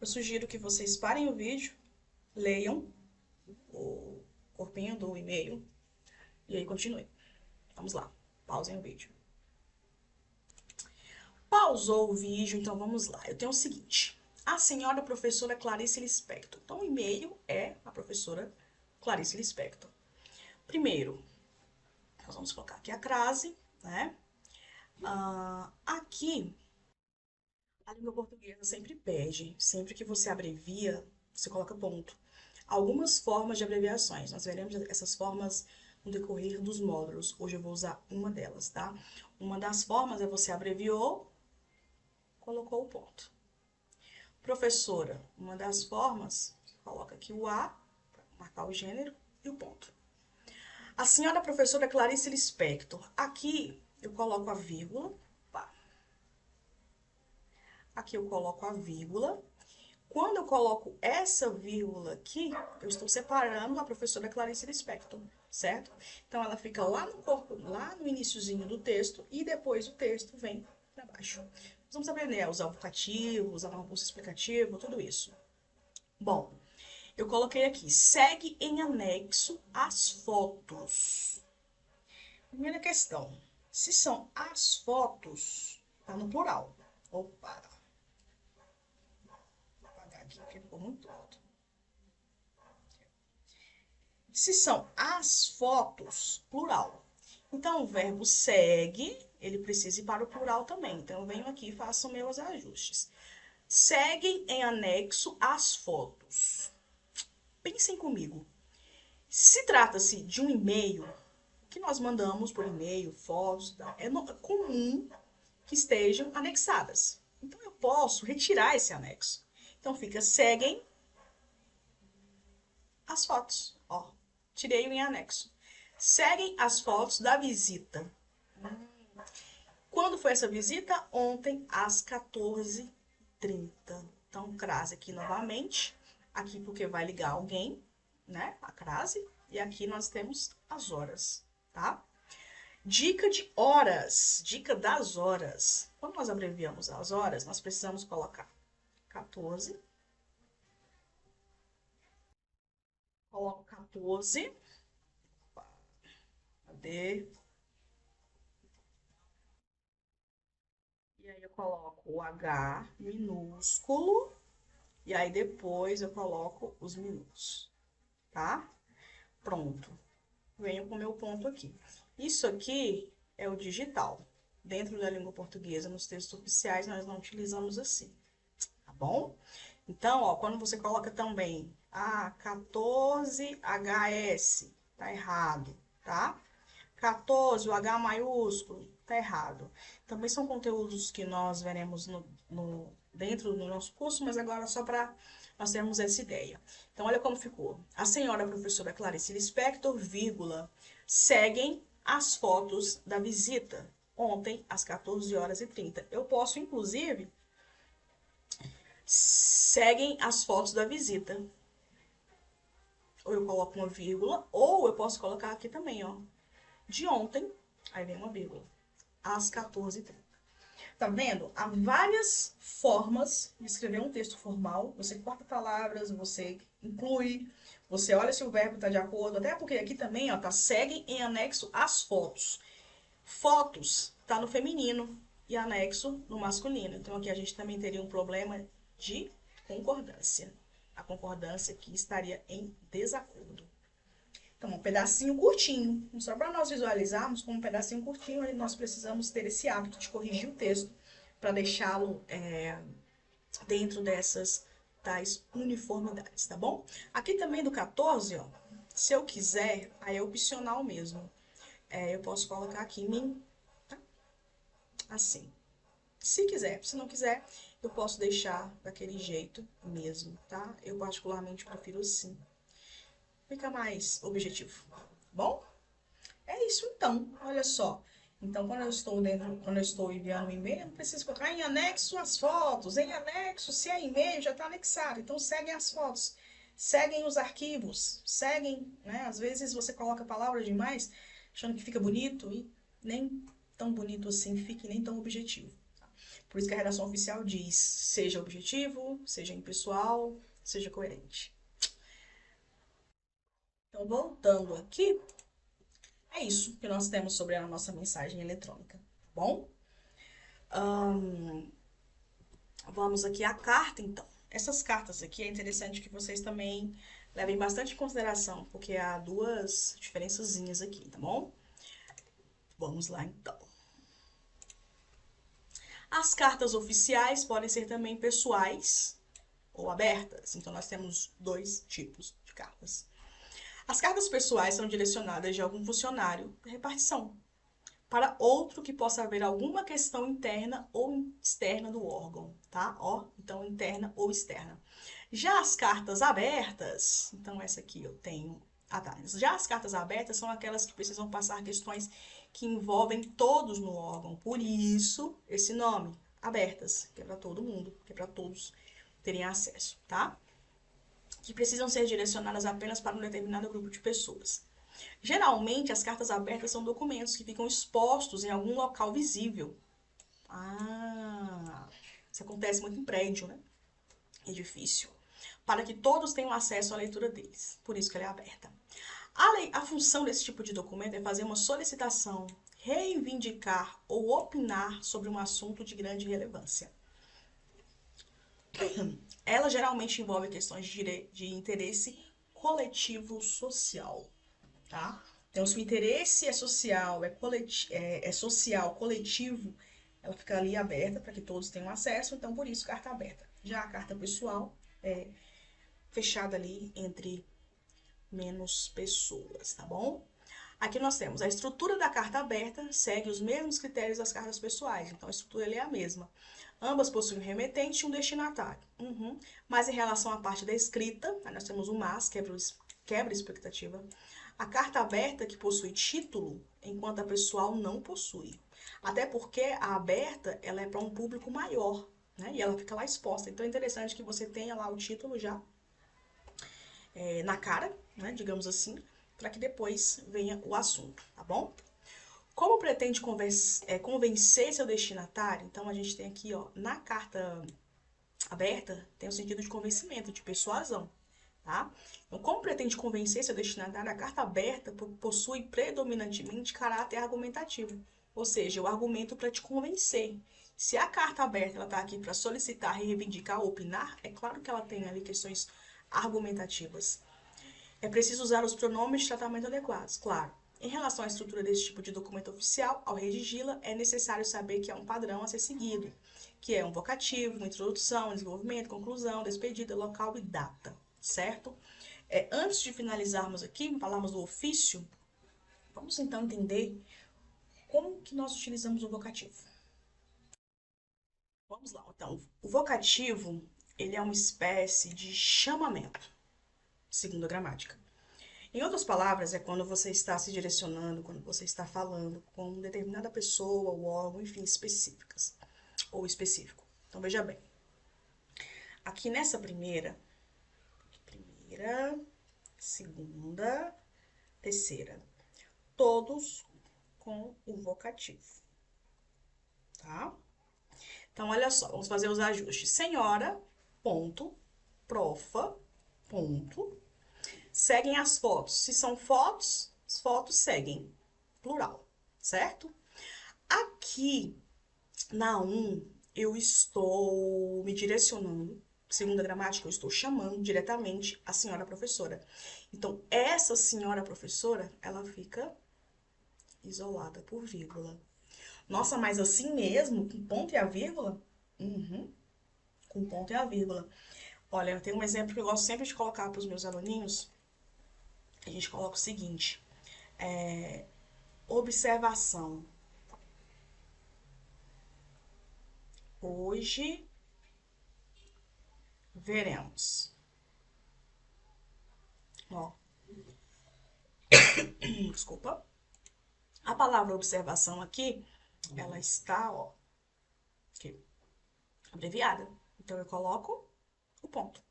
Speaker 1: Eu sugiro que vocês parem o vídeo, leiam o corpinho do e-mail e aí continuem. Vamos lá, pausem o vídeo. Pausou o vídeo, então vamos lá. Eu tenho o seguinte, a senhora professora Clarice Lispector. Então, o e-mail é a professora Clarice Lispector. Primeiro, nós vamos colocar aqui a crase, né? Aqui, a língua portuguesa sempre pede, sempre que você abrevia, você coloca ponto. Algumas formas de abreviações, nós veremos essas formas no decorrer dos módulos. Hoje eu vou usar uma delas, tá? Uma das formas é você abreviou, colocou o ponto. Professora, uma das formas, coloca aqui o A, para marcar o gênero, e o ponto. A senhora professora Clarice Lispector, aqui eu coloco a vírgula, aqui eu coloco a vírgula. Quando eu coloco essa vírgula aqui, eu estou separando a professora Clarice Lispector, certo? Então, ela fica lá no corpo, lá no iniciozinho do texto, e depois o texto vem para baixo. Nós vamos aprender a usar o vocativo, usar uma bolsa explicativa, tudo isso. Bom, eu coloquei aqui, segue em anexo as fotos. Primeira questão, se são as fotos, tá no plural. Opa! Vou apagar aqui porque ficou muito alto. Se são as fotos, plural. Então, o verbo segue, ele precisa ir para o plural também. Então, eu venho aqui e faço meus ajustes. Seguem em anexo as fotos. Pensem comigo. Se trata-se de um e-mail, que nós mandamos por e-mail, fotos, é comum que estejam anexadas. Então, eu posso retirar esse anexo. Então, fica seguem as fotos. Ó, tirei o em anexo. Seguem as fotos da visita. Quando foi essa visita? Ontem, às 14h30. Então, crase aqui novamente. Aqui porque vai ligar alguém, né? A crase. E aqui nós temos as horas, tá? Dica de horas. Dica das horas. Quando nós abreviamos as horas, nós precisamos colocar 14. Coloco 14. Cadê? E aí eu coloco o H minúsculo. E aí depois eu coloco os minutos, tá? Pronto. Venho com o meu ponto aqui. Isso aqui é o digital. Dentro da língua portuguesa, nos textos oficiais, nós não utilizamos assim, tá bom? Então, ó, quando você coloca também A14HS, tá errado, tá? 14, o H maiúsculo, tá errado. Também são conteúdos que nós veremos dentro do nosso curso, mas agora só para nós termos essa ideia. Então, olha como ficou. A senhora professora Clarice Lispector, vírgula, seguem as fotos da visita ontem às 14h30. Eu posso, inclusive, seguem as fotos da visita. Ou eu coloco uma vírgula, ou eu posso colocar aqui também, ó. De ontem, aí vem uma vírgula, às 14h30. Tá vendo? Há várias formas de escrever um texto formal. Você corta palavras, você inclui, você olha se o verbo está de acordo. Até porque aqui também, ó, tá segue em anexo as fotos. Fotos tá no feminino e anexo no masculino. Então aqui a gente também teria um problema de concordância. A concordância aqui estaria em desacordo. Então, um pedacinho curtinho. Só para nós visualizarmos como um pedacinho curtinho, nós precisamos ter esse hábito de corrigir o texto para deixá-lo dentro dessas tais uniformidades, tá bom? Aqui também do 14, ó, se eu quiser, aí é opcional mesmo. Eu posso colocar aqui mim, tá? Assim. Se quiser, se não quiser, eu posso deixar daquele jeito mesmo, tá? Eu particularmente prefiro assim. Fica mais objetivo, tá bom? É isso então, olha só. Então, quando eu estou enviando um e-mail, eu não preciso colocar em anexo as fotos. Em anexo, se é e-mail, já está anexado. Então, seguem as fotos, seguem os arquivos, seguem, né? Às vezes você coloca palavras demais, achando que fica bonito e nem tão bonito assim fica e nem tão objetivo. Tá? Por isso que a redação oficial diz, seja objetivo, seja impessoal, seja coerente. Então, voltando aqui, é isso que nós temos sobre a nossa mensagem eletrônica, tá bom? Vamos aqui à carta, então. Essas cartas aqui é interessante que vocês também levem bastante em consideração, porque há duas diferençazinhas aqui, tá bom? Vamos lá, então. As cartas oficiais podem ser também pessoais ou abertas. Então, nós temos dois tipos de cartas. As cartas pessoais são direcionadas de algum funcionário da repartição para outro que possa haver alguma questão interna ou externa do órgão, tá? Ó, então interna ou externa. Já as cartas abertas, então essa aqui eu tenho. Ah, tá. Já as cartas abertas são aquelas que precisam passar questões que envolvem todos no órgão. Por isso, esse nome, abertas, que é para todo mundo, que é para todos terem acesso, tá? Que precisam ser direcionadas apenas para um determinado grupo de pessoas. Geralmente, as cartas abertas são documentos que ficam expostos em algum local visível. Ah, isso acontece muito em prédio, né? Edifício. Para que todos tenham acesso à leitura deles. Por isso que ela é aberta. A função desse tipo de documento é fazer uma solicitação, reivindicar ou opinar sobre um assunto de grande relevância. Ela geralmente envolve questões de interesse coletivo social, tá? Então, se o interesse é social, é social, coletivo, ela fica ali aberta para que todos tenham acesso, então por isso carta aberta. Já a carta pessoal é fechada ali entre menos pessoas, tá bom? Aqui nós temos a estrutura da carta aberta, segue os mesmos critérios das cartas pessoais, então a estrutura é a mesma. Ambas possuem um remetente e um destinatário. Mas em relação à parte da escrita, aí nós temos um mas, quebra expectativa. A carta aberta que possui título, enquanto a pessoal não possui. Até porque a aberta, ela é para um público maior, né? E ela fica lá exposta. Então é interessante que você tenha lá o título já na cara, né? Digamos assim, para que depois venha o assunto, tá bom? Como pretende convencer seu destinatário, então a gente tem aqui, ó, na carta aberta, tem o sentido de convencimento, de persuasão, tá? Então, como pretende convencer seu destinatário, a carta aberta possui predominantemente caráter argumentativo, ou seja, o argumento para te convencer. Se a carta aberta ela está aqui para solicitar, reivindicar ou opinar, é claro que ela tem ali questões argumentativas. É preciso usar os pronomes de tratamento adequados, claro. Em relação à estrutura desse tipo de documento oficial, ao redigi-la, é necessário saber que há um padrão a ser seguido, que é um vocativo, uma introdução, um desenvolvimento, conclusão, despedida, local e data, certo? Antes de finalizarmos aqui, falarmos do ofício, vamos então entender como que nós utilizamos o vocativo. Vamos lá, então. O vocativo, ele é uma espécie de chamamento, segundo a gramática. Em outras palavras, é quando você está se direcionando, quando você está falando com determinada pessoa ou órgão, enfim, específicas ou específico. Então, veja bem. Aqui nessa primeira, segunda, terceira, todos com o vocativo, tá? Então, olha só, vamos fazer os ajustes. Senhora, ponto, profa, ponto. Seguem as fotos. Se são fotos, as fotos seguem. Plural, certo? Aqui, na 1, eu estou me direcionando, Segunda gramática, eu estou chamando diretamente a senhora professora. Então, essa senhora professora, ela fica isolada por vírgula. Nossa, mas assim mesmo, com ponto e a vírgula? Uhum, com ponto e a vírgula. Olha, eu tenho um exemplo que eu gosto sempre de colocar para os meus aluninhos. A gente coloca o seguinte: observação. Hoje veremos. Ó, desculpa. A palavra observação aqui, ela está, ó, aqui, abreviada. Então, eu coloco o ponto.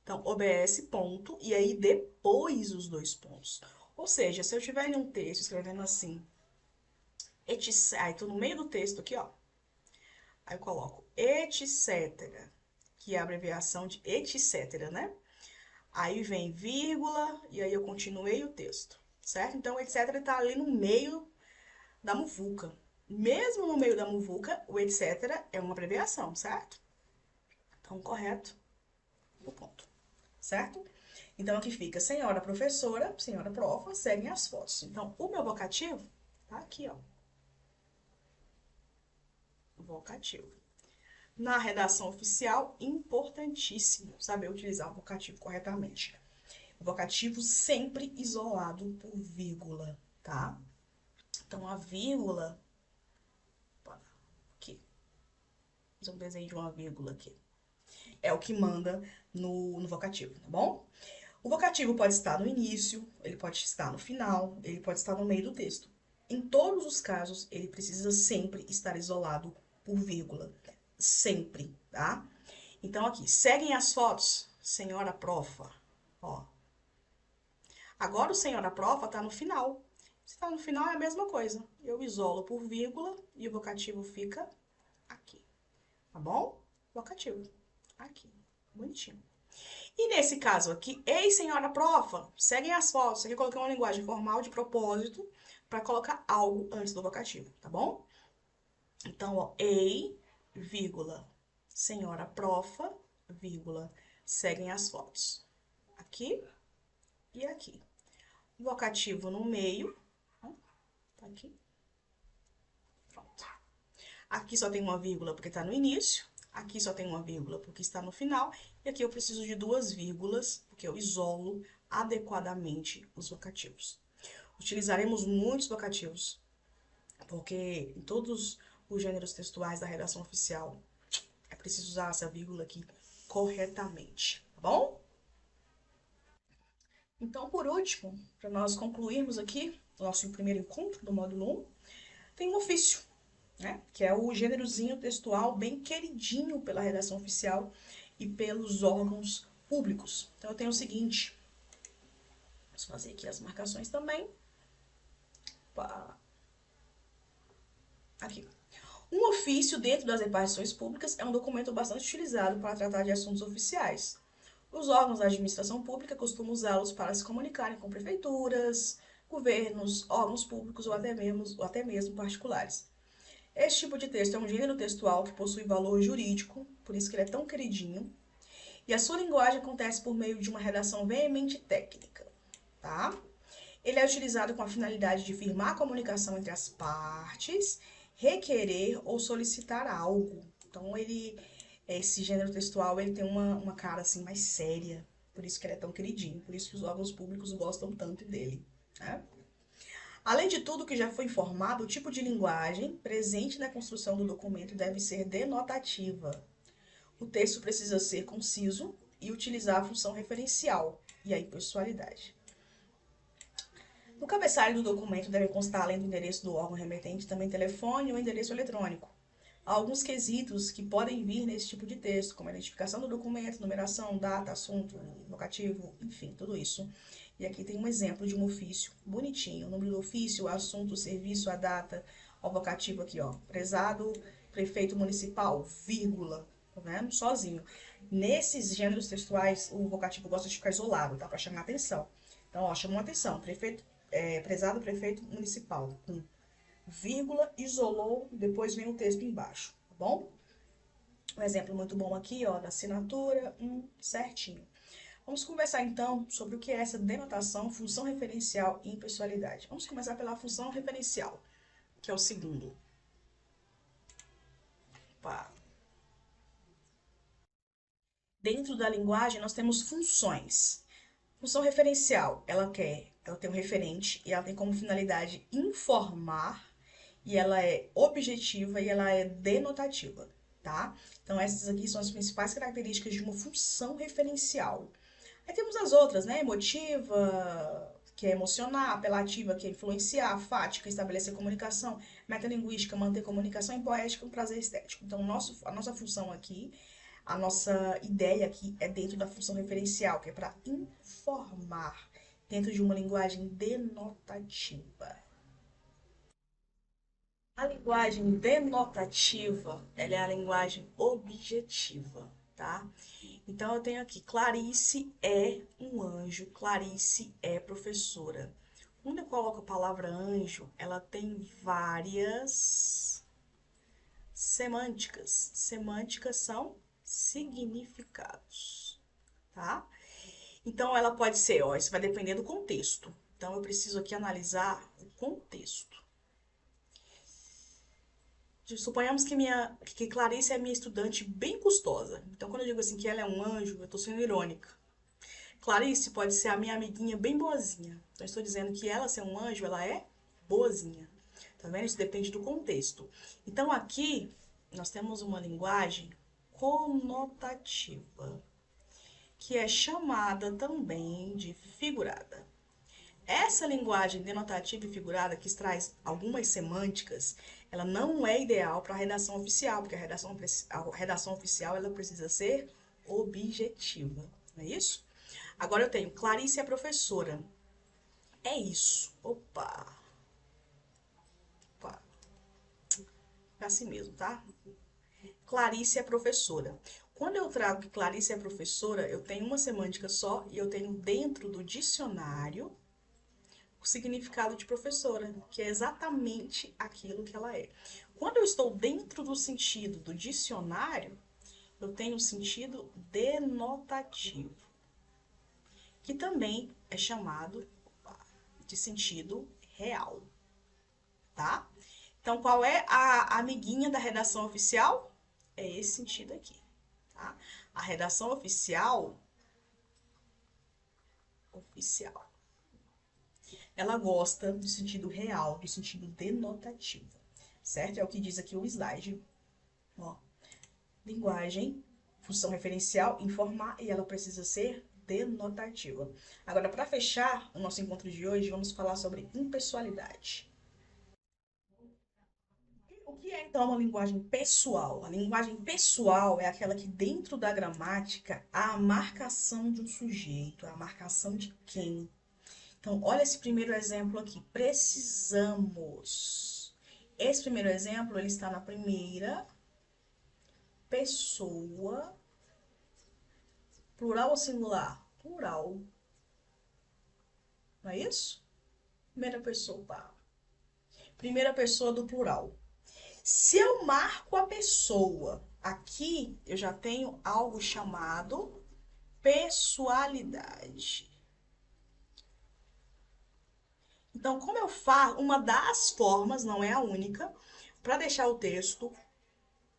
Speaker 1: Então, OBS ponto, e aí depois os dois pontos. Ou seja, se eu tiver em um texto escrevendo assim, etc. Aí, tô no meio do texto aqui, ó. Aí eu coloco etc, que é a abreviação de etc, né? Aí vem vírgula, e aí eu continuei o texto, certo? Então, etc tá ali no meio da muvuca. Mesmo no meio da muvuca, o etc é uma abreviação, certo? Então, correto, o ponto, certo? Então, aqui fica senhora professora, senhora profa, seguem as fotos. Então, o meu vocativo tá aqui, ó. Vocativo. Na redação oficial, importantíssimo saber utilizar o vocativo corretamente. O vocativo sempre isolado por vírgula, tá? Então, a vírgula... Aqui. Fazer um desenho de uma vírgula aqui. É o que manda no vocativo, tá bom? O vocativo pode estar no início, ele pode estar no final, ele pode estar no meio do texto. Em todos os casos, ele precisa sempre estar isolado por vírgula. Sempre, tá? Então, aqui, seguem as fotos, senhora profa, ó. Agora, o senhora profa tá no final. Se tá no final, é a mesma coisa. Eu isolo por vírgula e o vocativo fica aqui, tá bom? Vocativo, aqui, bonitinho. E nesse caso aqui, ei, senhora profa, seguem as fotos. Aqui eu coloquei uma linguagem formal de propósito para colocar algo antes do vocativo, tá bom? Então, ó, ei, vírgula, senhora profa, vírgula, seguem as fotos. Aqui e aqui. Vocativo no meio, tá aqui. Pronto. Aqui só tem uma vírgula porque tá no início. Aqui só tem uma vírgula porque está no final. E aqui eu preciso de duas vírgulas, porque eu isolo adequadamente os vocativos. Utilizaremos muitos vocativos, porque em todos os gêneros textuais da redação oficial é preciso usar essa vírgula aqui corretamente, tá bom? Então, por último, para nós concluirmos aqui o nosso primeiro encontro do módulo 1, tem um ofício, né? Que é o gênerozinho textual bem queridinho pela redação oficial e pelos órgãos públicos. Então, eu tenho o seguinte, vamos fazer aqui as marcações também. Aqui. Um ofício dentro das repartições públicas é um documento bastante utilizado para tratar de assuntos oficiais. Os órgãos da administração pública costumam usá-los para se comunicarem com prefeituras, governos, órgãos públicos ou até mesmo particulares. Este tipo de texto é um gênero textual que possui valor jurídico, por isso que ele é tão queridinho, e a sua linguagem acontece por meio de uma redação veemente técnica, tá? Ele é utilizado com a finalidade de firmar a comunicação entre as partes, requerer ou solicitar algo. Então, esse gênero textual, ele tem uma cara assim mais séria, por isso que ele é tão queridinho, por isso que os órgãos públicos gostam tanto dele, né? Além de tudo que já foi informado, o tipo de linguagem presente na construção do documento deve ser denotativa. O texto precisa ser conciso e utilizar a função referencial, e aí pessoalidade. No cabeçalho do documento deve constar, além do endereço do órgão remetente, também telefone ou endereço eletrônico. Há alguns quesitos que podem vir nesse tipo de texto, como a identificação do documento, numeração, data, assunto, vocativo, enfim, tudo isso. E aqui tem um exemplo de um ofício bonitinho. O número do ofício, o assunto, o serviço, a data, o vocativo aqui, ó. Prezado prefeito municipal, vírgula, tá vendo? Sozinho. Nesses gêneros textuais, o vocativo gosta de ficar isolado, tá? Pra chamar atenção. Então, ó, chamou atenção. Prezado prefeito municipal, com vírgula, isolou, depois vem o texto embaixo, tá bom? Um exemplo muito bom aqui, ó, da assinatura, certinho. Vamos conversar então sobre o que é essa denotação, função referencial e impessoalidade. Vamos começar pela função referencial, que é o segundo. Opa. Dentro da linguagem, nós temos funções. Função referencial, ela tem um referente e ela tem como finalidade informar, e ela é objetiva e ela é denotativa, tá? Então essas aqui são as principais características de uma função referencial. Aí temos as outras, né? Emotiva, que é emocionar, apelativa, que é influenciar, fática, estabelecer comunicação, metalinguística, manter comunicação e poética, um prazer estético. Então, a nossa função aqui, a nossa ideia aqui é dentro da função referencial, que é para informar dentro de uma linguagem denotativa. A linguagem denotativa, ela é a linguagem objetiva, tá? Então eu tenho aqui, Clarice é um anjo, Clarice é professora. Quando eu coloco a palavra anjo, ela tem várias semânticas. Semânticas são significados, tá? Então ela pode ser, ó, isso vai depender do contexto. Então eu preciso aqui analisar o contexto. Suponhamos que Clarice é minha estudante bem custosa. Então, quando eu digo assim que ela é um anjo, eu estou sendo irônica. Clarice pode ser a minha amiguinha bem boazinha. Então, eu estou dizendo que ela ser um anjo, ela é boazinha. Tá vendo? Isso depende do contexto. Então, aqui, nós temos uma linguagem conotativa, que é chamada também de figurada. Essa linguagem denotativa e figurada, que traz algumas semânticas, ela não é ideal para a redação oficial, porque a redação oficial ela precisa ser objetiva, não é isso? Agora eu tenho Clarice é professora. É isso. Opa! Opa. É assim mesmo, tá? Clarice é professora. Quando eu trago que Clarice é professora, eu tenho uma semântica só e eu tenho dentro do dicionário o significado de professora, que é exatamente aquilo que ela é. Quando eu estou dentro do sentido do dicionário, eu tenho o sentido denotativo, que também é chamado de sentido real, tá? Então, qual é a amiguinha da redação oficial? É esse sentido aqui, tá? A redação oficial, ela gosta do sentido real, do sentido denotativo, certo? É o que diz aqui o slide. Ó, linguagem, função referencial, informar, e ela precisa ser denotativa. Agora, para fechar o nosso encontro de hoje, vamos falar sobre impessoalidade. O que é, então, uma linguagem pessoal? A linguagem pessoal é aquela que, dentro da gramática, há a marcação de um sujeito, a marcação de quem. Então, olha esse primeiro exemplo aqui. Precisamos. Esse primeiro exemplo, ele está na primeira pessoa. Plural ou singular? Plural. Não é isso? Primeira pessoa, tá? Primeira pessoa do plural. Se eu marco a pessoa, aqui eu já tenho algo chamado pessoalidade. Então, como eu faço, uma das formas, não é a única, para deixar o texto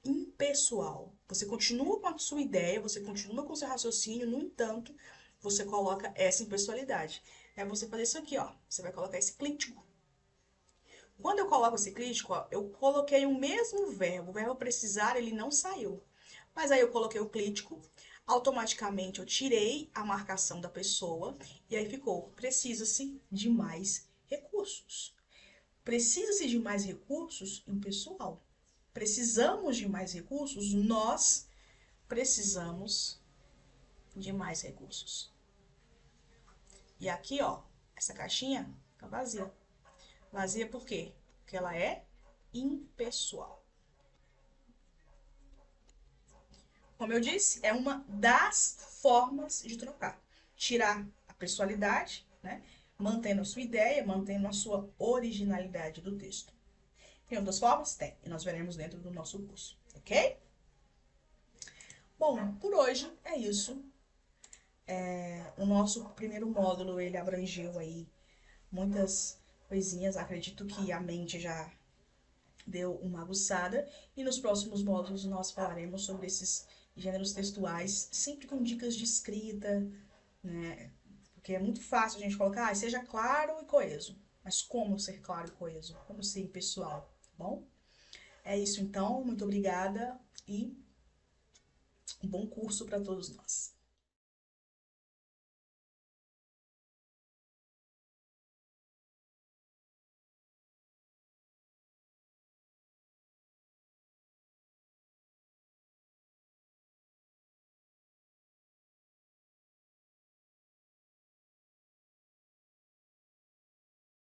Speaker 1: impessoal. Você continua com a sua ideia, você continua com o seu raciocínio, no entanto, você coloca essa impessoalidade. É você fazer isso aqui, ó. Você vai colocar esse clítico. Quando eu coloco esse clítico, ó, eu coloquei o mesmo verbo. O verbo precisar, ele não saiu. Mas aí eu coloquei o clítico, automaticamente eu tirei a marcação da pessoa e aí ficou, precisa-se de mais recursos. Precisa-se de mais recursos impessoal. Precisamos de mais recursos, nós precisamos de mais recursos. E aqui, ó, essa caixinha tá vazia. Vazia por quê? Porque ela é impessoal. Como eu disse, é uma das formas de trocar. Tirar a pessoalidade, né? Mantendo a sua ideia, mantendo a sua originalidade do texto. Tem outras formas? Tem. E nós veremos dentro do nosso curso, ok? Bom, por hoje é isso. O nosso primeiro módulo, ele abrangeu aí muitas coisinhas. Acredito que a mente já deu uma aguçada. E nos próximos módulos nós falaremos sobre esses gêneros textuais, sempre com dicas de escrita, né? Porque é muito fácil a gente colocar, seja claro e coeso. Mas como ser claro e coeso? Como ser impessoal, tá bom? É isso então, muito obrigada e um bom curso para todos nós.